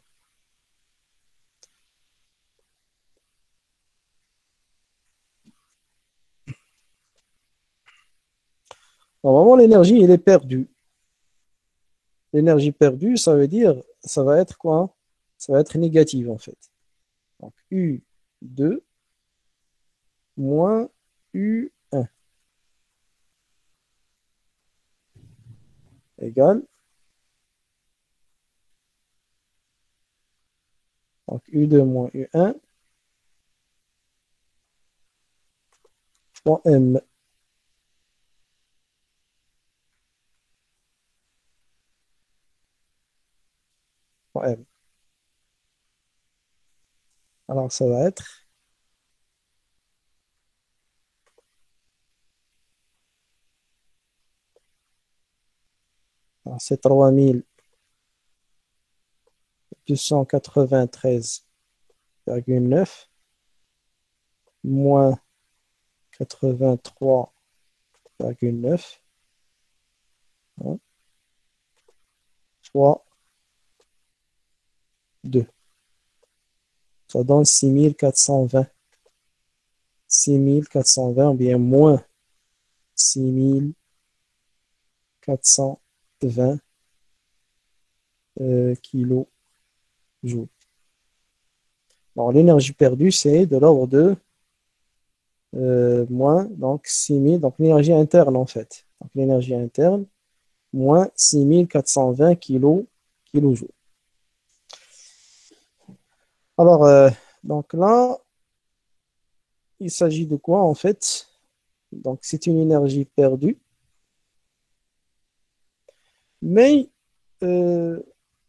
Normalement, l'énergie, elle est perdue. L'énergie perdue, ça veut dire, ça va être quoi? Ça va être négative, en fait. Donc, U2 moins U1 égale, donc U2 moins U1 fois M. Fois M. Alors, ça va être, alors, c'est 3293,9 moins 83,9 hein, fois 2. Ça donne 6420. 6420 ou bien moins 6420 kilojoules. Alors, l'énergie perdue, c'est de l'ordre de moins donc 6000, donc l'énergie interne en fait. Donc l'énergie interne, moins 6420 kilojoules. Alors, donc là, il s'agit de quoi en fait? Donc c'est une énergie perdue, mais euh,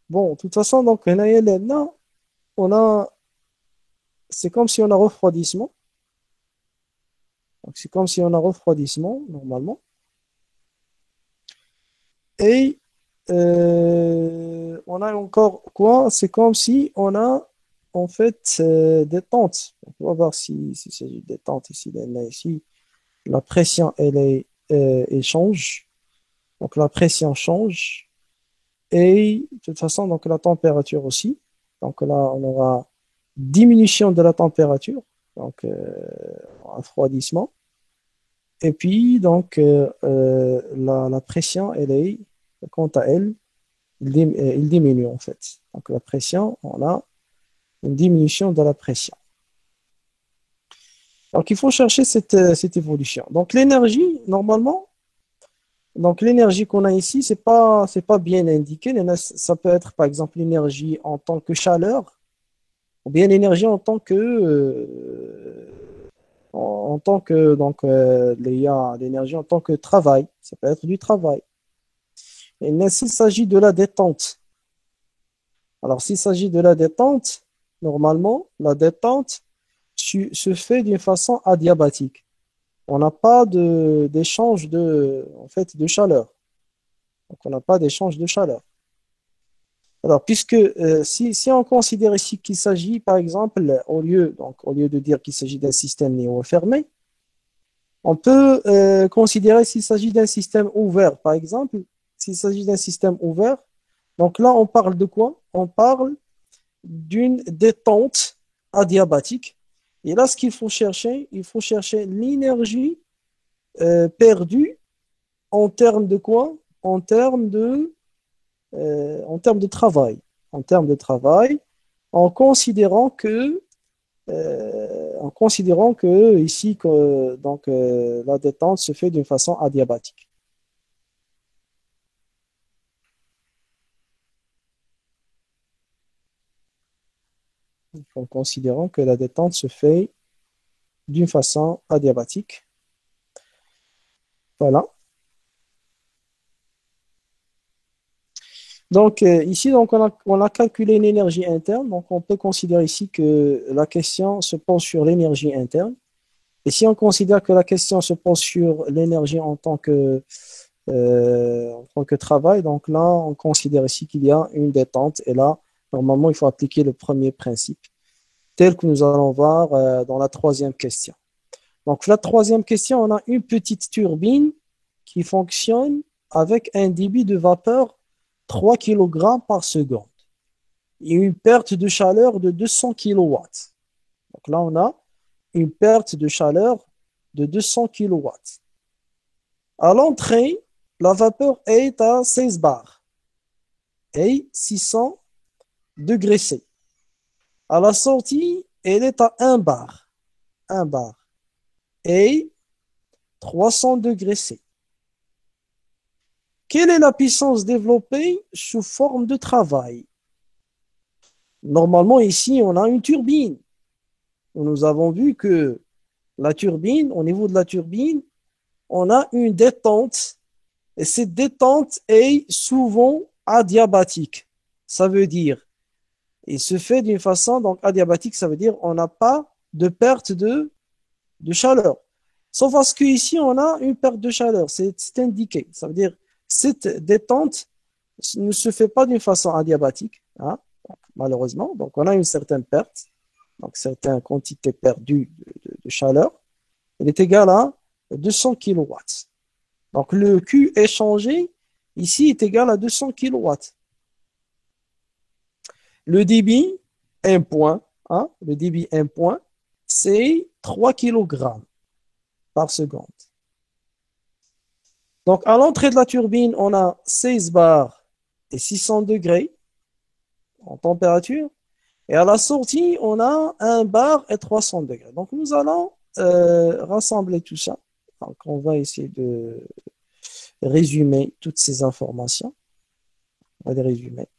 bon, de toute façon, donc là, on a, c'est comme si on a refroidissement. Donc c'est comme si on a refroidissement normalement. Et on a encore quoi? C'est comme si on a en fait des tentes. On va voir s'il s'agit des tentes ici. Là, ici, la pression, elle change. Donc la pression change. Et de toute façon, donc la température aussi. Donc là, on aura diminution de la température. Donc un refroidissement. Et puis, donc, la pression, quant à elle, il diminue en fait. Donc la pression, on a une diminution de la pression. Donc il faut chercher cette évolution. Donc l'énergie, normalement, donc l'énergie qu'on a ici, c'est pas bien indiqué. Ça peut être par exemple l'énergie en tant que chaleur, ou bien l'énergie en tant que en tant que donc il y a l'énergie en tant que travail. Ça peut être du travail. Et mais s'il s'agit de la détente, alors s'il s'agit de la détente, normalement, la détente se fait d'une façon adiabatique. On n'a pas d'échange en fait, de chaleur. Donc, on n'a pas d'échange de chaleur. Alors, puisque si on considère ici qu'il s'agit, par exemple, au lieu de dire qu'il s'agit d'un système néo-fermé, on peut considérer s'il s'agit d'un système ouvert. Par exemple, s'il s'agit d'un système ouvert, donc là, on parle de quoi? On parle d'une détente adiabatique. Et là, ce qu'il faut chercher, il faut chercher l'énergie perdue en termes de quoi? En termes de travail. En termes de travail, en considérant que ici, la détente se fait d'une façon adiabatique. En considérant que la détente se fait d'une façon adiabatique. Voilà. Donc, ici, on a calculé une énergie interne. Donc, on peut considérer ici que la question se pose sur l'énergie interne. Et si on considère que la question se pose sur l'énergie en tant que travail, donc là, on considère ici qu'il y a une détente. Et là, normalement, il faut appliquer le premier principe, tel que nous allons voir dans la troisième question. Donc, la troisième question, on a une petite turbine qui fonctionne avec un débit de vapeur 3 kg par seconde et une perte de chaleur de 200 kW. Donc là, on a une perte de chaleur de 200 kW. À l'entrée, la vapeur est à 16 bars et 600 degrés C. À la sortie, elle est à 1 bar et 300 degrés C. Quelle est la puissance développée sous forme de travail? Normalement, ici, on a une turbine. Nous avons vu que la turbine, au niveau de la turbine, on a une détente et cette détente est souvent adiabatique. Ça veut dire, il se fait d'une façon, donc adiabatique, ça veut dire on n'a pas de perte de chaleur. Sauf parce qu'ici, on a une perte de chaleur, c'est indiqué. Ça veut dire cette détente ne se fait pas d'une façon adiabatique, hein, malheureusement. Donc, on a une certaine perte, donc certaines quantités perdues de chaleur. Elle est égale à 200 kilowatts. Donc, le Q échangé, ici, est égal à 200 kilowatts. Le débit, 1 point, hein, le débit 1 point, c'est 3 kg par seconde. Donc, à l'entrée de la turbine, on a 16 bars et 600 degrés en température. Et à la sortie, on a 1 bar et 300 degrés. Donc, nous allons rassembler tout ça. Donc, on va essayer de résumer toutes ces informations. On va les résumer.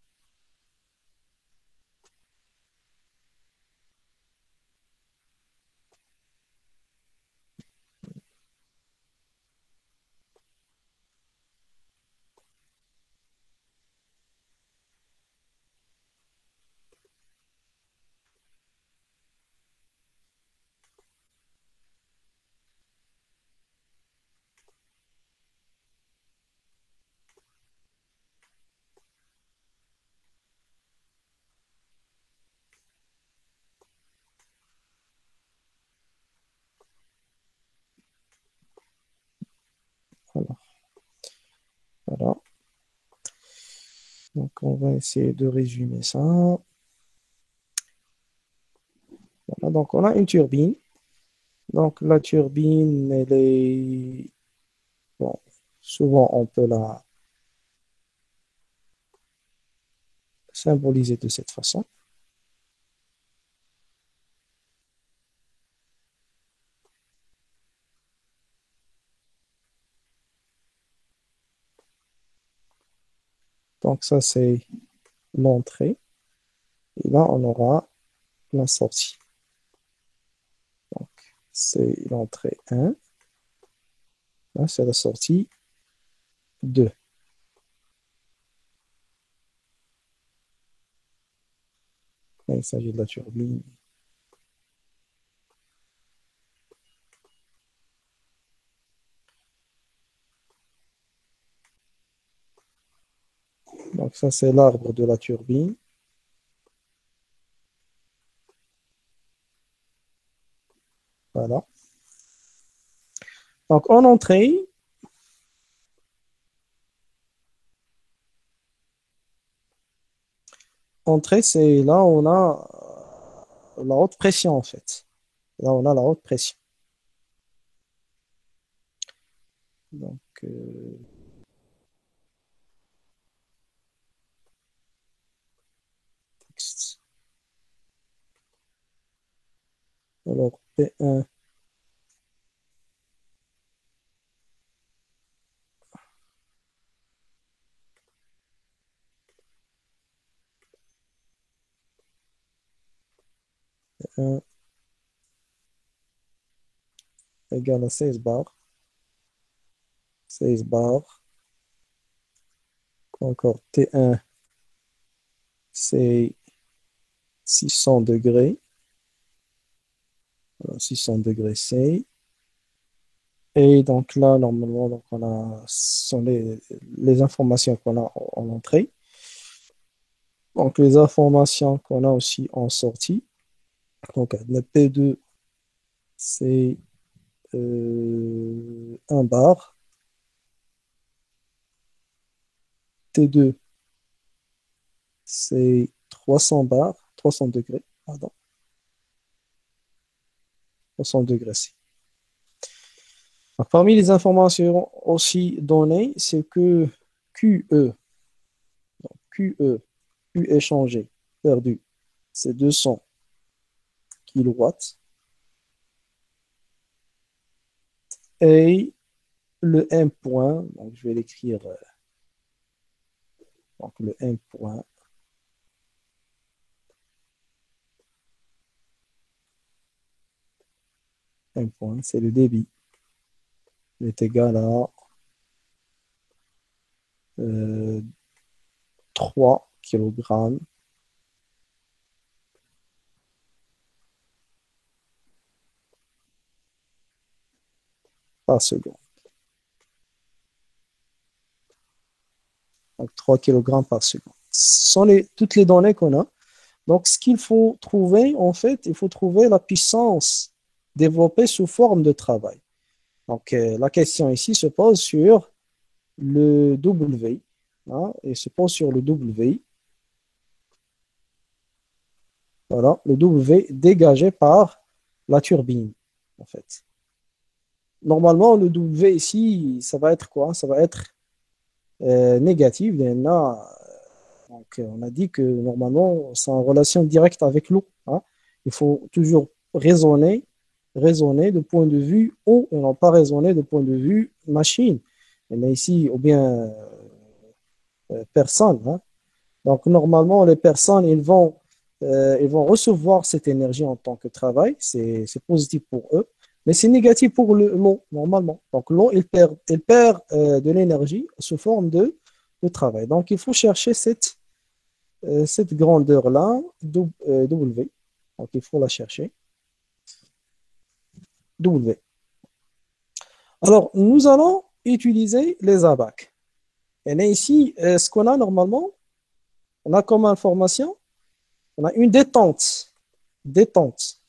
Voilà. Voilà. Donc, on va essayer de résumer ça. Voilà. Donc, on a une turbine. Donc, la turbine, elle est, bon, souvent, on peut la symboliser de cette façon. Donc, ça, c'est l'entrée. Et là, on aura la sortie. Donc, c'est l'entrée 1. Là, c'est la sortie 2. Là, il s'agit de la turbine. Donc, ça, c'est l'arbre de la turbine. Voilà. Donc, en entrée, c'est là où on a la haute pression, en fait. Là, on a la haute pression. Donc, texte. Alors, P1, P1 égale à 16 bars. 16 bars. Encore T1, c'est 600 degrés. Voilà, 600 degrés C. Et donc là, normalement, donc on a, ce sont les informations qu'on a en entrée. Donc les informations qu'on a aussi en sortie. Donc le P2, c'est 1 bar. T2, c'est 300 bars, 300 degrés, pardon, 300 degrés C. Donc, parmi les informations aussi données, c'est que QE, QE, Q échangé, perdu, c'est 200 kilowatts. Et le M point, donc je vais l'écrire, donc le M point, M point, c'est le débit. Il est égal à 3 kg par seconde. Donc 3 kg par seconde. Ce sont toutes les données qu'on a. Donc, ce qu'il faut trouver, en fait, il faut trouver la puissance développée sous forme de travail. Donc, la question ici se pose sur le W, hein, et se pose sur le W. Voilà, le W dégagé par la turbine, en fait. Normalement, le W ici, ça va être quoi? Ça va être négatif. Donc, on a dit que normalement, c'est en relation directe avec l'eau, hein. Il faut toujours raisonner de point de vue eau et non pas raisonner de point de vue machine. Mais ici, ou bien personne, hein. Donc, normalement, les personnes, ils vont recevoir cette énergie en tant que travail. C'est positif pour eux, mais c'est négatif pour l'eau, normalement. Donc, l'eau, il perd de l'énergie sous forme de travail. Donc, il faut chercher cette grandeur-là, W. Donc, il faut la chercher. W. Alors, nous allons utiliser les abacs. Et là, ici, ce qu'on a normalement, on a comme information, on a une détente. Détente.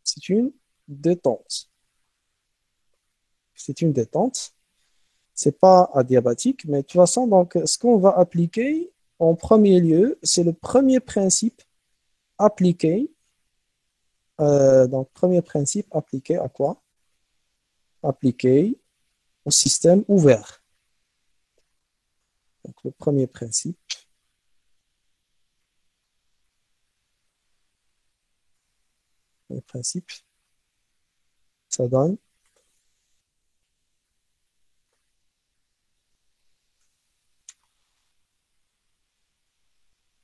C'est une détente. C'est une détente. C'est pas adiabatique, mais de toute façon, donc, ce qu'on va appliquer en premier lieu, c'est le premier principe appliqué. Donc, premier principe appliqué à quoi? Appliqué au système ouvert. Donc, le principe, ça donne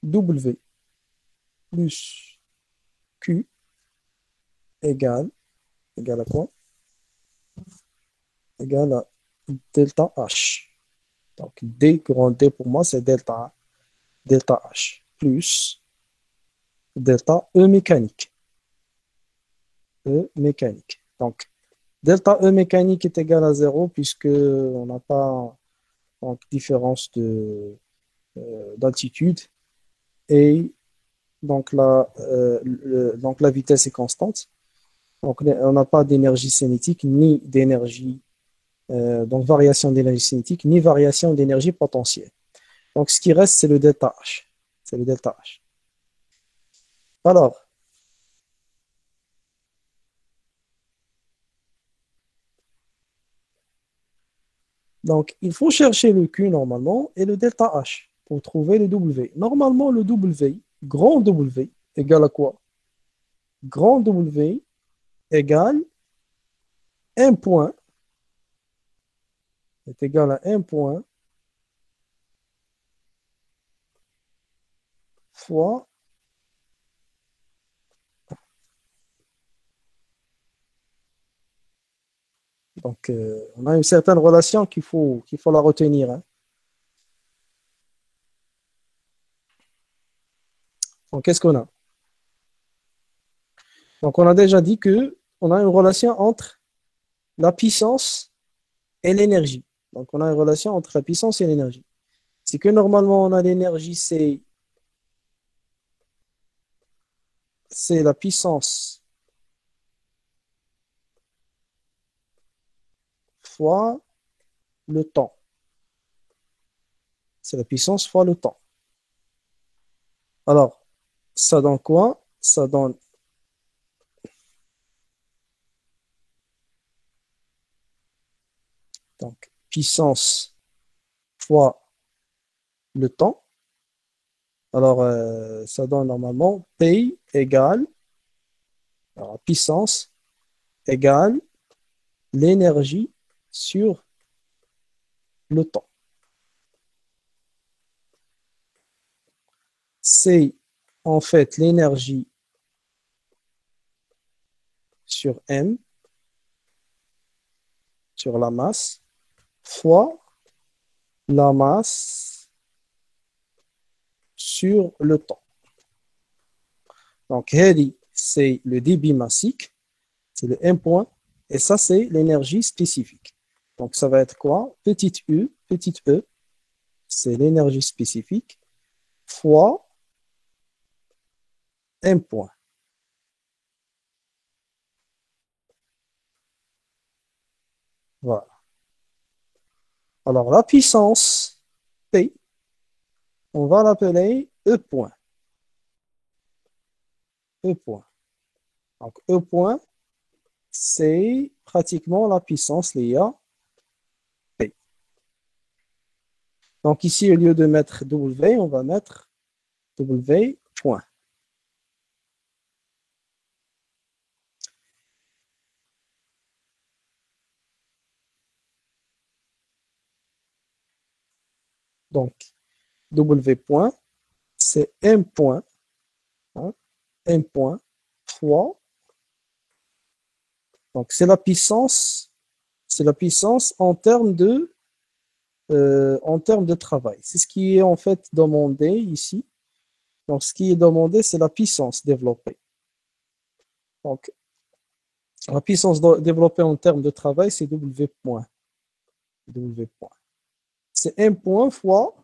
W plus Q égale, égale à quoi? Égale à delta H. Donc, D, grand D pour moi, c'est delta H plus delta E mécanique. E mécanique. Donc, delta E mécanique est égal à 0 puisque on n'a pas donc, différence d'altitude et donc la vitesse est constante. Donc, on n'a pas d'énergie cinétique ni d'énergie, donc variation d'énergie cinétique ni variation d'énergie potentielle. Donc, ce qui reste, c'est le delta H. C'est le delta H. Alors, Donc, il faut chercher le Q normalement et le delta H pour trouver le W. Normalement, le W, grand W, égale à quoi? Grand W égale un point, est égal à un point fois, donc on a une certaine relation qu'il faut la retenir, hein. Donc, qu'est-ce qu'on a? Donc, on a déjà dit que on a une relation entre la puissance et l'énergie. Donc, on a une relation entre la puissance et l'énergie. C'est que normalement, on a l'énergie, c'est la puissance fois le temps. C'est la puissance fois le temps. Alors, ça donne quoi? Ça donne donc puissance fois le temps. Alors, ça donne normalement P égale, alors, puissance égale l'énergie sur le temps. C'est en fait l'énergie sur M, sur la masse, fois la masse sur le temps. Donc, Heli, c'est le débit massique, c'est le M point, et ça, c'est l'énergie spécifique. Donc, ça va être quoi? Petite U, petite E, c'est l'énergie spécifique, fois M point. Voilà. Alors, la puissance P, on va l'appeler E point. E point. Donc, E point, c'est pratiquement la puissance liée à P. Donc, ici, au lieu de mettre W, on va mettre W point. Donc, W point, c'est M point, hein, M point fois, donc c'est la puissance en termes de travail. C'est ce qui est en fait demandé ici. Donc, ce qui est demandé, c'est la puissance développée. Donc, la puissance développée en termes de travail, c'est W point. W point. C'est M point fois,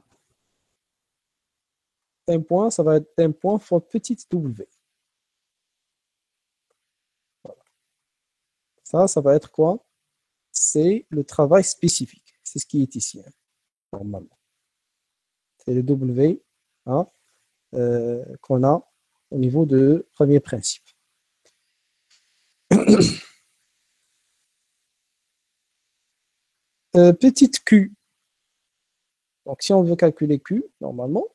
M point, ça va être M point fois petite W. Ça va être quoi? C'est le travail spécifique. C'est ce qui est ici, hein, normalement. C'est le W, hein, qu'on a au niveau de premier principe. Petite q. Donc, si on veut calculer q, normalement,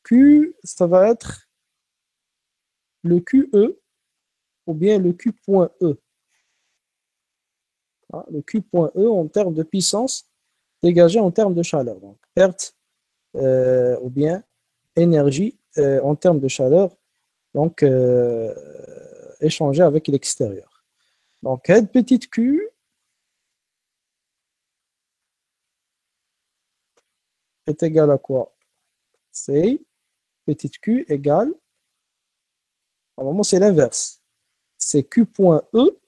q, ça va être le QE ou bien le Q point E. Hein, le Q point E en termes de puissance dégagée en termes de chaleur. Donc, perte ou bien énergie en termes de chaleur, donc échangée avec l'extérieur. Donc, head petite q est égal à quoi? C'est petite q égale, normalement c'est l'inverse, c'est q point E,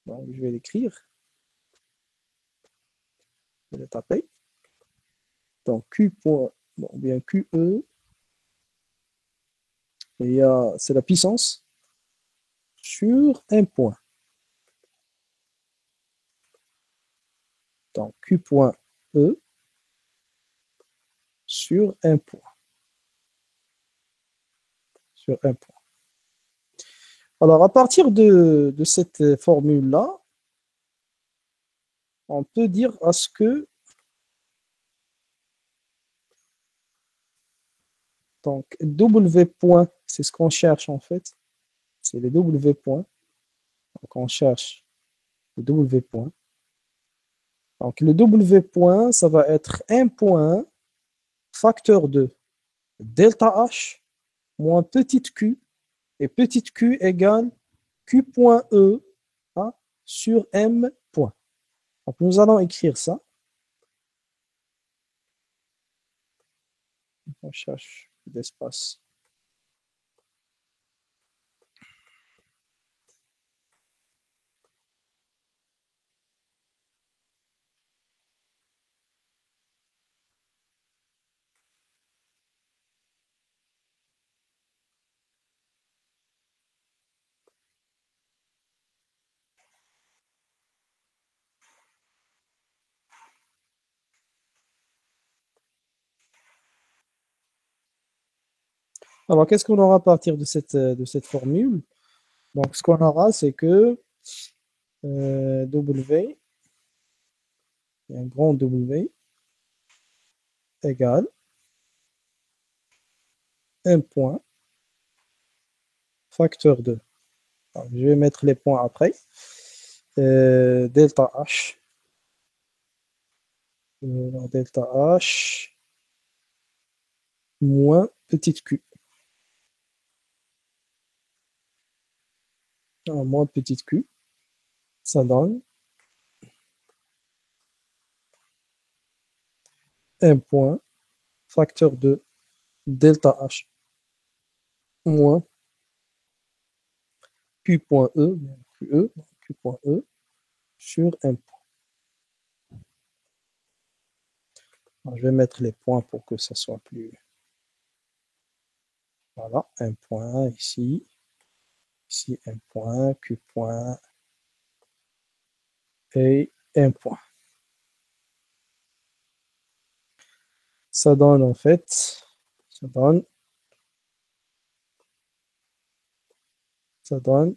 donc je vais l'écrire, je vais le taper, donc q point, bon, bien QE, c'est la puissance sur un point. Donc Q point E sur un point. Sur un point. Alors, à partir de cette formule-là, on peut dire à ce que, donc, W point, c'est ce qu'on cherche en fait, c'est les W points. Donc, on cherche le W point. Donc, le W point, ça va être un point facteur de delta H moins petite q, et petite q égale q point E hein, sur M point. Donc, nous allons écrire ça. On cherche d'espace. Alors, qu'est-ce qu'on aura à partir de cette formule? Donc, ce qu'on aura, c'est que W, un grand W, égale un point facteur de. Alors, je vais mettre les points après. Delta H. Delta H moins petite q. Alors, moins petite q, ça donne un point facteur de delta H moins q point E, QE, q point E sur un point. Alors, je vais mettre les points pour que ça soit plus. Voilà, un point ici, ici un point, q point et un point. Ça donne en fait, ça donne, ça donne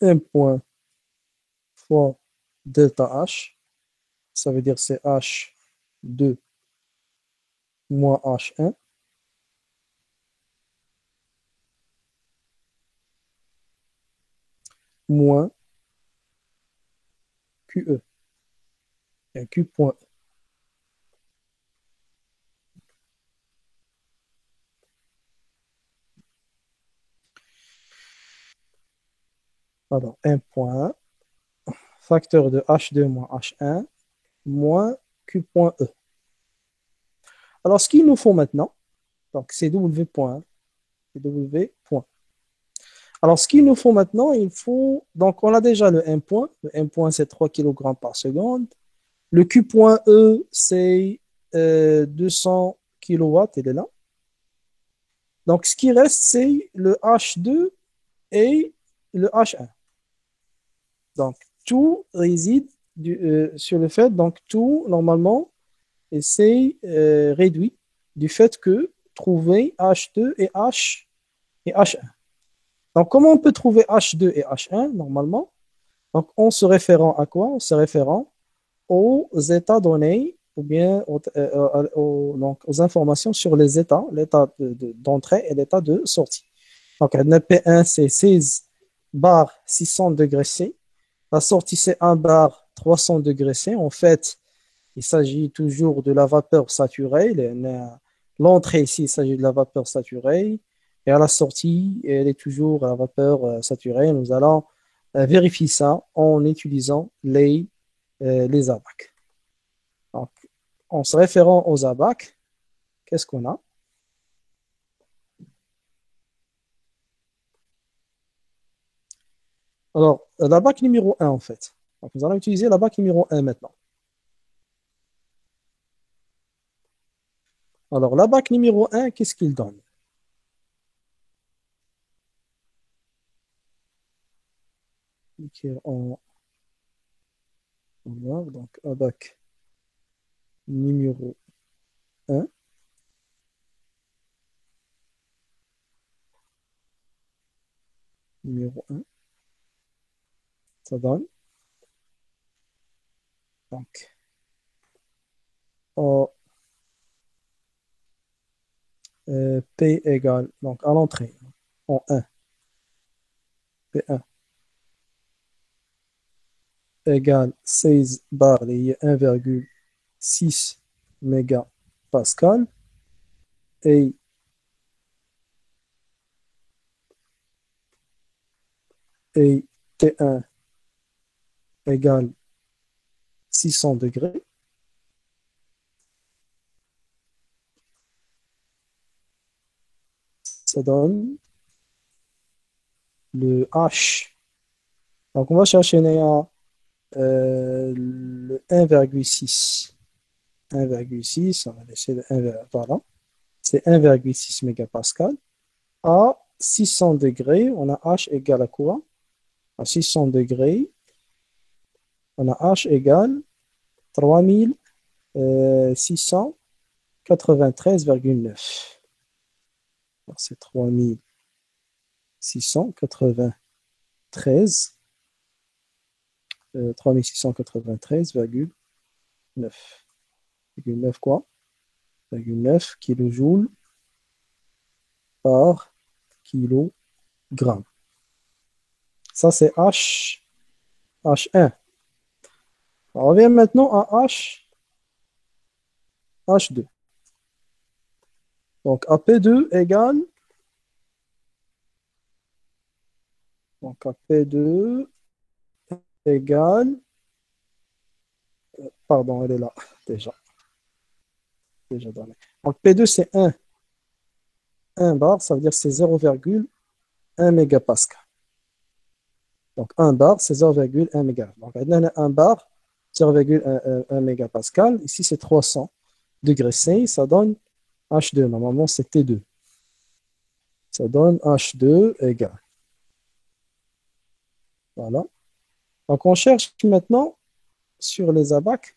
un point fois delta H, ça veut dire c'est H2 moins H1 moins QE, et Q point E. Alors, un point, facteur de H2 moins H1 moins Q point E. Alors, ce qu'il nous faut maintenant, donc c'est W point, c'est W point. Alors, ce qu'il nous faut maintenant, il faut, donc on a déjà le 1 point, le 1 point c'est 3 kg par seconde, le Q point E c'est 200 kilowatts, il est là. Donc, ce qui reste, c'est le H2 et le H1. Donc, tout réside sur le fait, donc tout, normalement, c'est réduit du fait que trouver H2 et H1. Donc, comment on peut trouver H2 et H1, normalement? Donc, en se référant à quoi? En se référant aux états donnés ou bien donc, aux informations sur les états, l'état d'entrée et l'état de sortie. Donc, un P1, c'est 16 bar 600 degrés C. La sortie, c'est 1 bar 300 degrés C. En fait, il s'agit toujours de la vapeur saturée. L'entrée ici, il s'agit de la vapeur saturée. Et à la sortie, elle est toujours à la vapeur saturée. Nous allons vérifier ça en utilisant les ABAC. Donc, en se référant aux ABAC, qu'est-ce qu'on a? Alors, la BAC numéro un en fait. Donc, nous allons utiliser la BAC numéro un maintenant. Alors, la BAC numéro un, qu'est-ce qu'il donne? On va donc ABAC numéro un, numéro un, ça donne Donc, O, P égale, donc à l'entrée, en 1, P1 égale 16 bar lié 1,6 mégapascal et T1 égale 600 degrés, ça donne le H. Donc, on va chercher le 1,6. 1,6, on va laisser le 1, voilà. C'est 1,6 mégapascal. À 600 degrés, on a H égale à quoi? À 600 degrés, on a H égale 3693,9. C'est 3693, 3693,9. 9 quoi? 9 kilojoules par kilogramme. Ça, c'est H1. On revient maintenant à H2. Donc, AP2 égale, donc AP2 égale, pardon, elle est là, déjà donné. Donc, P2, c'est 1 bar, ça veut dire que c'est 0,1 mégapascal. Donc, 1 bar, c'est 0,1 mégapascal. Donc, on a 1 bar, 0,1 mégapascal. Ici, c'est 300 degrés C, ça donne H2. Normalement, c'est T2. Ça donne H2 égale. Voilà. Donc, on cherche maintenant sur les abacs,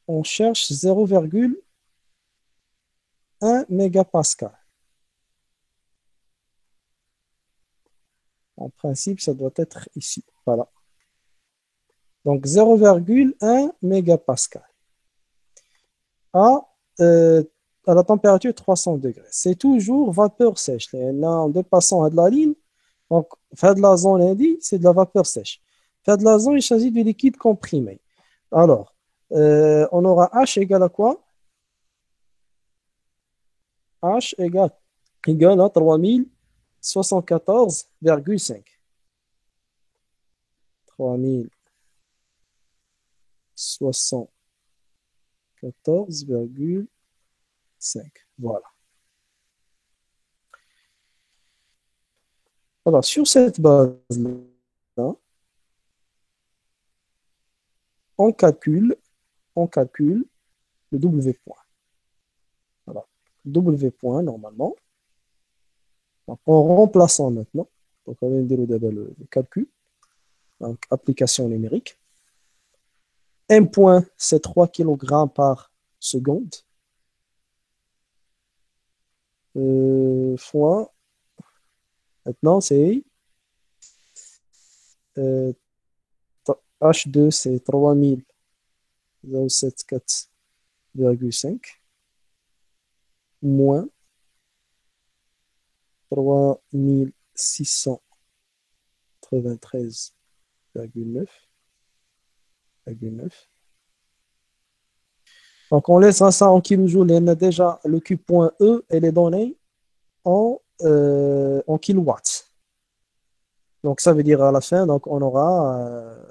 on cherche 0,1 mégapascal. En principe, ça doit être ici. Voilà. Donc, 0,1 mégapascal à, euh, à la température 300 degrés. C'est toujours vapeur sèche. Là, en dépassant de la ligne, donc, faire de la zone indique, c'est de la vapeur sèche. Faire de la zone, il s'agit de liquide comprimé. Alors, on aura H égale à quoi? H égale à 3074,5. 3074,5. Voilà. Alors, sur cette base-là, on calcule, on calcule le W point. Voilà. W point, normalement. Donc, en remplaçant maintenant, donc on va dire le calcul, donc application numérique. M point, c'est 3 kg par seconde. Fois, maintenant, c'est euh, H2, c'est 3074,5 moins 3693,9. Donc, on laisse ça en kilojoules. On a déjà le Q point E et les données en kilowatts. Donc, ça veut dire à la fin, donc on aura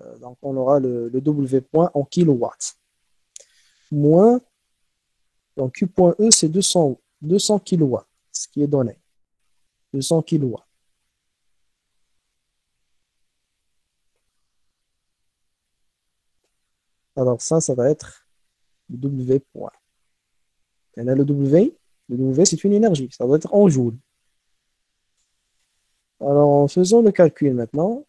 le W point en kilowatts. Moins, donc Q point E, c'est 200 kilowatts, ce qui est donné. 200 kilowatts. Alors, ça va être le W point. Et là, le W, c'est une énergie. Ça doit être en joules. Alors, en faisant le calcul maintenant,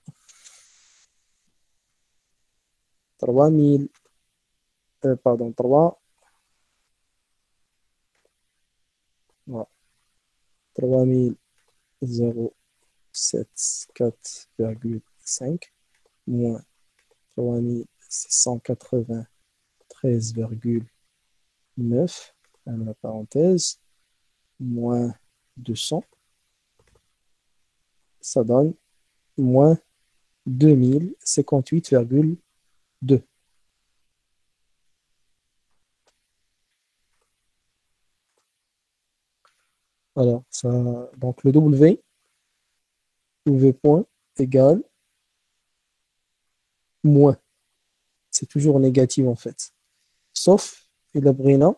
3000, pardon, 3, voilà, 3074,5 moins 3680,9 13,9, ferme la parenthèse, moins 200, ça donne moins 2058,2. Voilà, ça, donc le W point égale moins. C'est toujours négatif en fait. Sauf, il a Brina,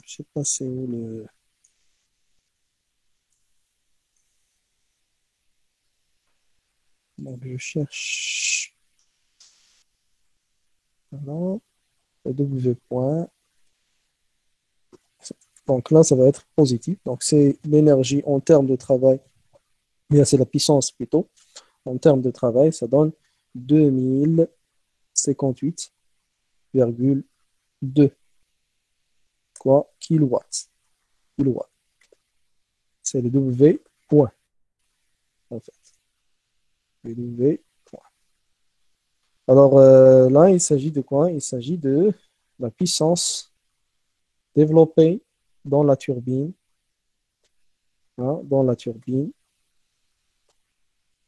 je sais pas c'est où le... Donc je cherche, voilà, le W point. Donc là, ça va être positif. Donc c'est l'énergie en termes de travail, bien c'est la puissance plutôt. En termes de travail, ça donne 2058,2 quoi, kilowatts. Kilowatts. C'est le W point, en fait. Le W point. Alors là, il s'agit de quoi? Il s'agit de la puissance développée dans la turbine. Hein, dans la turbine.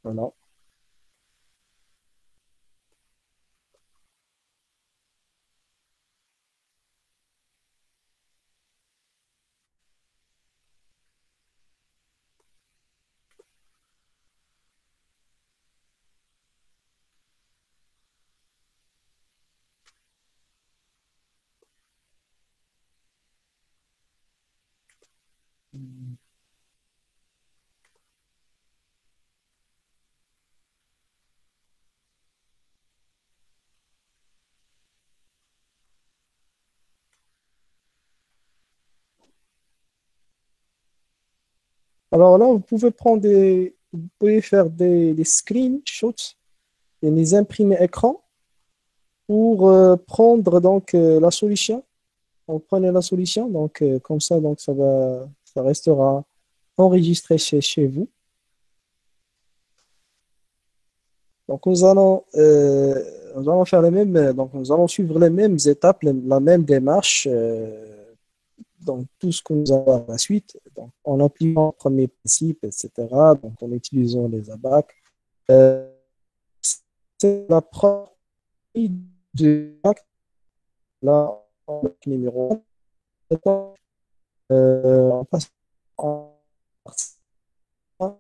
Voilà. Alors là, vous pouvez faire des screenshots et les imprimer écran pour prendre donc la solution. On prenait la solution, donc comme ça, donc ça restera enregistré chez vous. Donc nous allons faire les mêmes, donc nous allons suivre les mêmes étapes, la même démarche dans tout ce que nous avons à la suite. Donc en appliquant le premier principe, etc. Donc en utilisant les abacs. Euh, c'est la première de là, numéro 1. On passe en partie 1,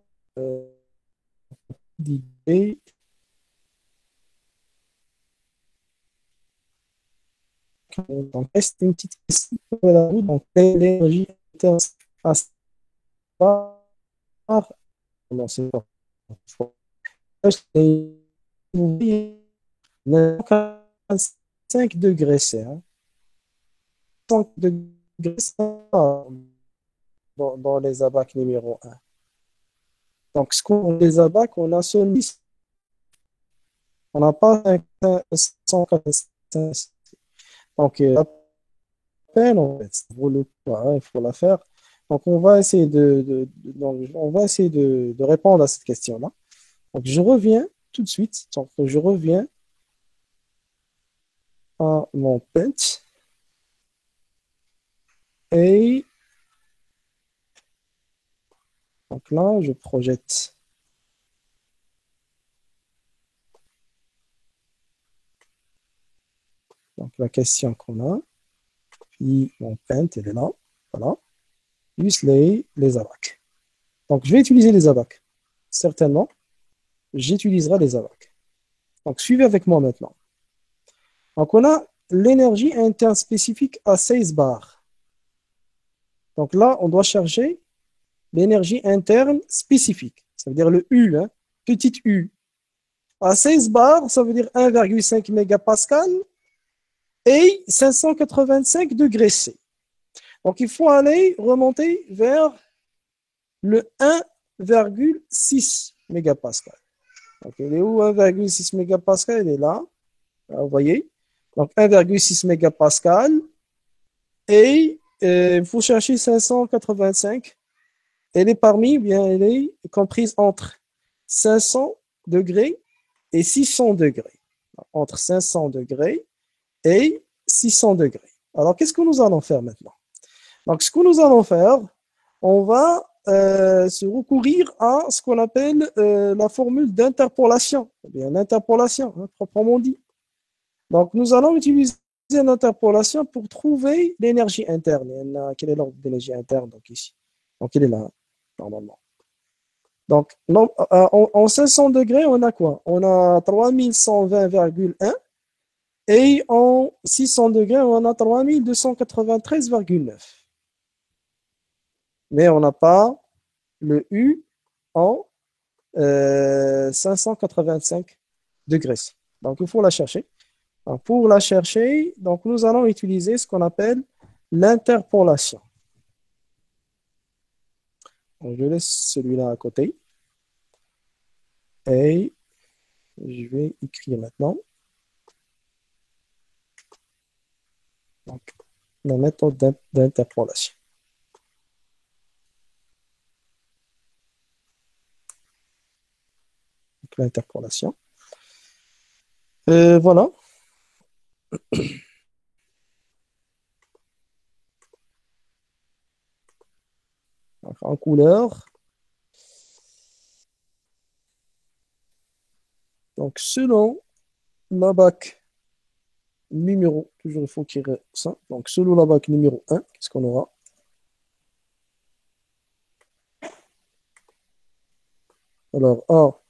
d'idée. Donc, c'est une petite question. Donc, l'énergie interne à part, non, c'est pas. Vous voyez, 5 degrés C. Hein. 5 degrés C dans les abacs numéro 1. Donc, ce qu'on les abacs, on a seulement, on n'a pas 185. Donc, à peine, en fait, ça vaut le coup, hein, il faut la faire. Donc, on va essayer donc, on va essayer de répondre à cette question-là. Donc, je reviens tout de suite. Donc, je reviens à mon Paint et donc là, je projette. Donc, la question qu'on a, puis mon Paint, elle est là. Voilà. Plus les abacs. Donc, je vais utiliser les abacs. Certainement, j'utiliserai les abacs. Donc, suivez avec moi maintenant. Donc, on a l'énergie interne spécifique à 16 bars. Donc là, on doit chercher l'énergie interne spécifique. Ça veut dire le U, hein, petite U. À 16 bars, ça veut dire 1,5 mégapascal et 585 degrés C. Donc, il faut aller remonter vers le 1,6 mégapascal. Donc, il est où 1,6 mégapascal? Il est là. Là, vous voyez. Donc, 1,6 mégapascal. Et il faut chercher 585. Elle est parmi, bien, elle est comprise entre 500 degrés et 600 degrés. Entre 500 degrés et 600 degrés. Alors, qu'est-ce que nous allons faire maintenant? Donc, ce que nous allons faire, on va se recourir à ce qu'on appelle la formule d'interpolation, ou bien l'interpolation, hein, proprement dit. Donc, nous allons utiliser l'interpolation pour trouver l'énergie interne. Quel est l'ordre d'énergie interne donc ici? Donc, il est là, hein, normalement. Donc, non, en 500 degrés, on a quoi? On a 3120,1 et en 600 degrés, on a 3293,9. Mais on n'a pas le U en 585 degrés. Donc, il faut la chercher. Donc, pour la chercher, donc, nous allons utiliser ce qu'on appelle l'interpolation. Je laisse celui-là à côté. Et je vais écrire maintenant. Donc, la méthode d'interpolation. L'interpolation. Voilà. Donc, en couleur. Donc, selon la bac numéro, toujours il faut écrire ça. Donc, selon la bac numéro 1, qu'est-ce qu'on aura? Alors, A,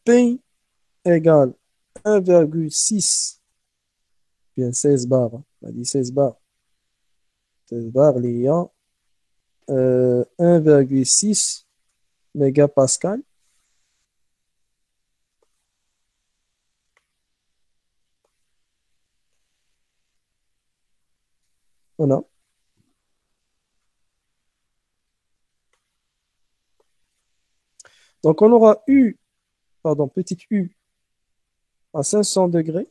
P égale 1,6, bien 16 bars. Hein. On a dit 16 bars. 16 bars, il y a 1,6 mégapascal. Voilà. Donc, on aura U, pardon, petit U à 500 degrés.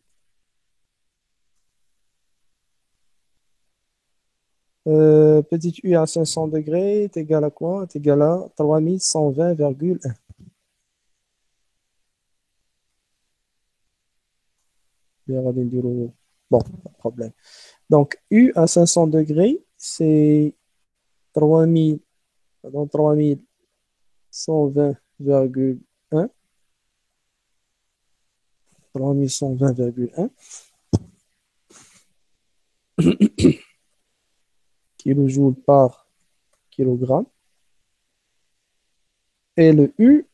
Petit U à 500 degrés est égal à quoi? Est égal à 3120,1. Bon, pas de problème. Donc, U à 500 degrés, c'est 3000, pardon, 3120,1. 3120,1 kilojoules par kilogramme. Et le U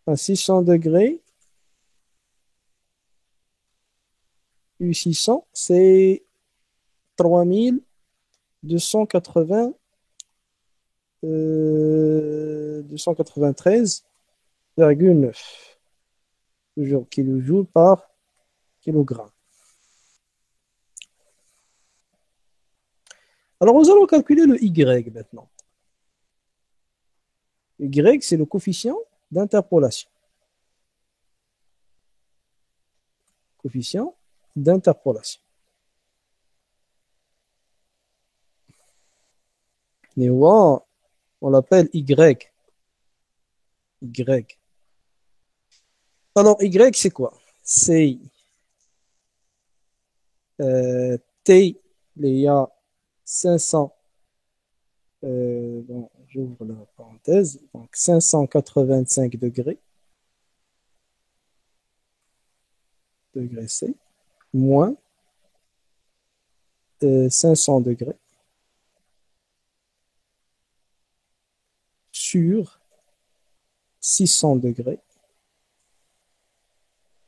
à 600 degrés, U600, c'est 3280, 293,9. Toujours kilojoules par kilogramme. Alors, nous allons calculer le Y maintenant. Y, c'est le coefficient d'interpolation. Coefficient d'interpolation. Néo, on l'appelle Y. Y. Alors, Y, c'est quoi? C'est T, il y a 500, bon, j'ouvre la parenthèse, donc 585 degrés, degré C, moins 500 degrés sur 600 degrés,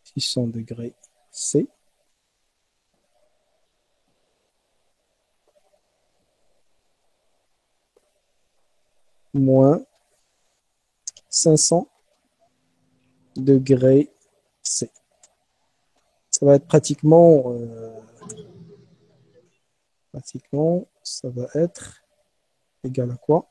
600 degrés C, moins 500 degrés C. Ça va être pratiquement, ça va être égal à quoi?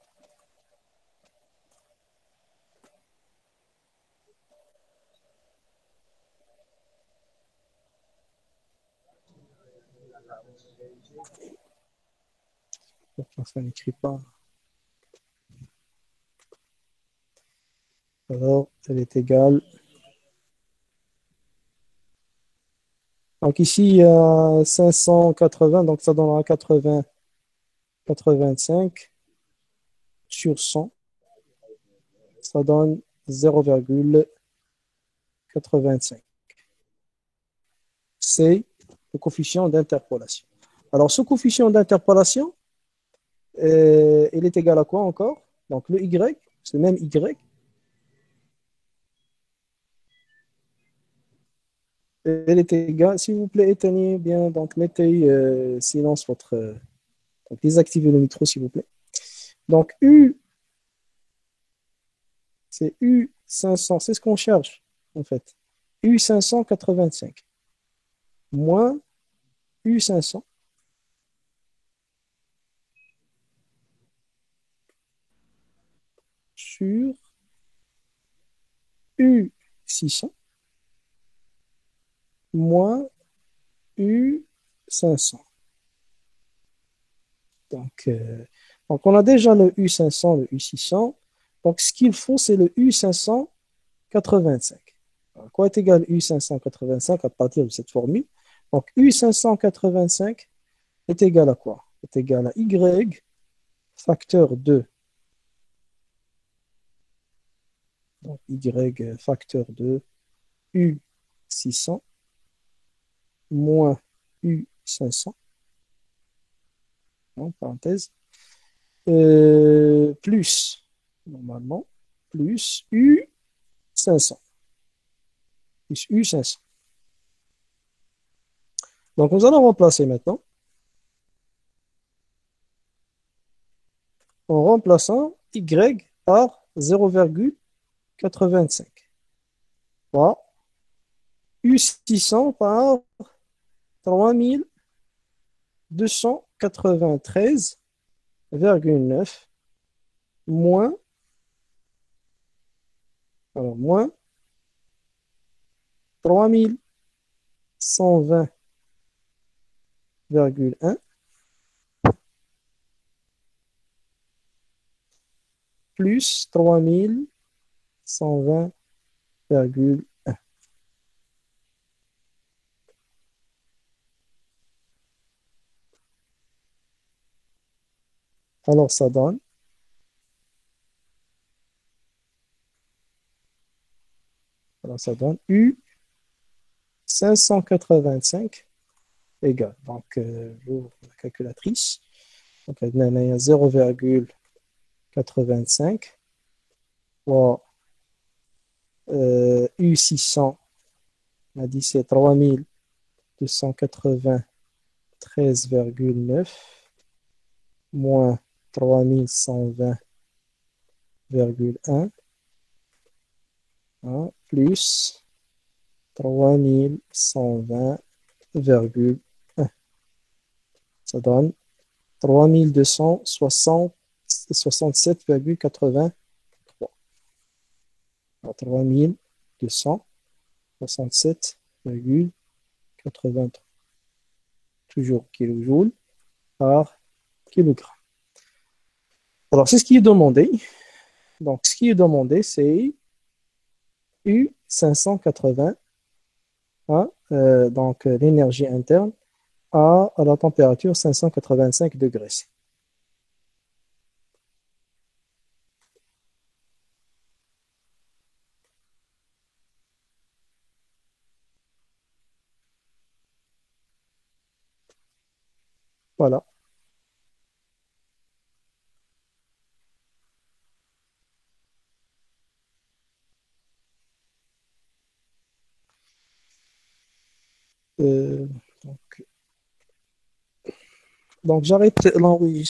Pourquoi ça n'écrit pas? Alors, elle est égale Donc ici, il y a 580, donc ça donnera 80, 85 sur 100, ça donne 0,85. C'est le coefficient d'interpolation. Alors, ce coefficient d'interpolation, il est égal à quoi encore? Donc, le y, c'est le même y, il est égal, s'il vous plaît, éteignez bien, donc mettez silence votre, donc désactivez le micro, s'il vous plaît. Donc, U, c'est U500, c'est ce qu'on cherche, en fait. U585 moins U500 sur U600 moins U500. Donc, donc, on a déjà le U500, le U600. Donc, ce qu'il faut, c'est le U585. Alors, quoi est égal U585 à partir de cette formule? Donc, U585 est égal à quoi? Est égal à Y facteur 2. Donc, Y facteur 2 U600 moins U500, en parenthèse, plus, normalement, plus U500. Plus U500. Donc, nous allons remplacer maintenant en remplaçant Y par 0,85. Voilà. U600 par 3293,9 moins, alors moins 3120,1 plus 3120,1. Alors ça donne U 585 égale. Donc, j'ouvre la calculatrice. Donc, il y a 0,85 fois U600, on a dit c'est 3293,9 moins 3120,1 hein, plus 3120,1. Ça donne 3267,83. 3267,83. Toujours kilojoules par kilogramme. Alors, c'est ce qui est demandé. Donc, ce qui est demandé, c'est U580, hein, donc l'énergie interne à la température 585 degrés C. Voilà. Euh, donc, donc j'arrête l'enregistrement.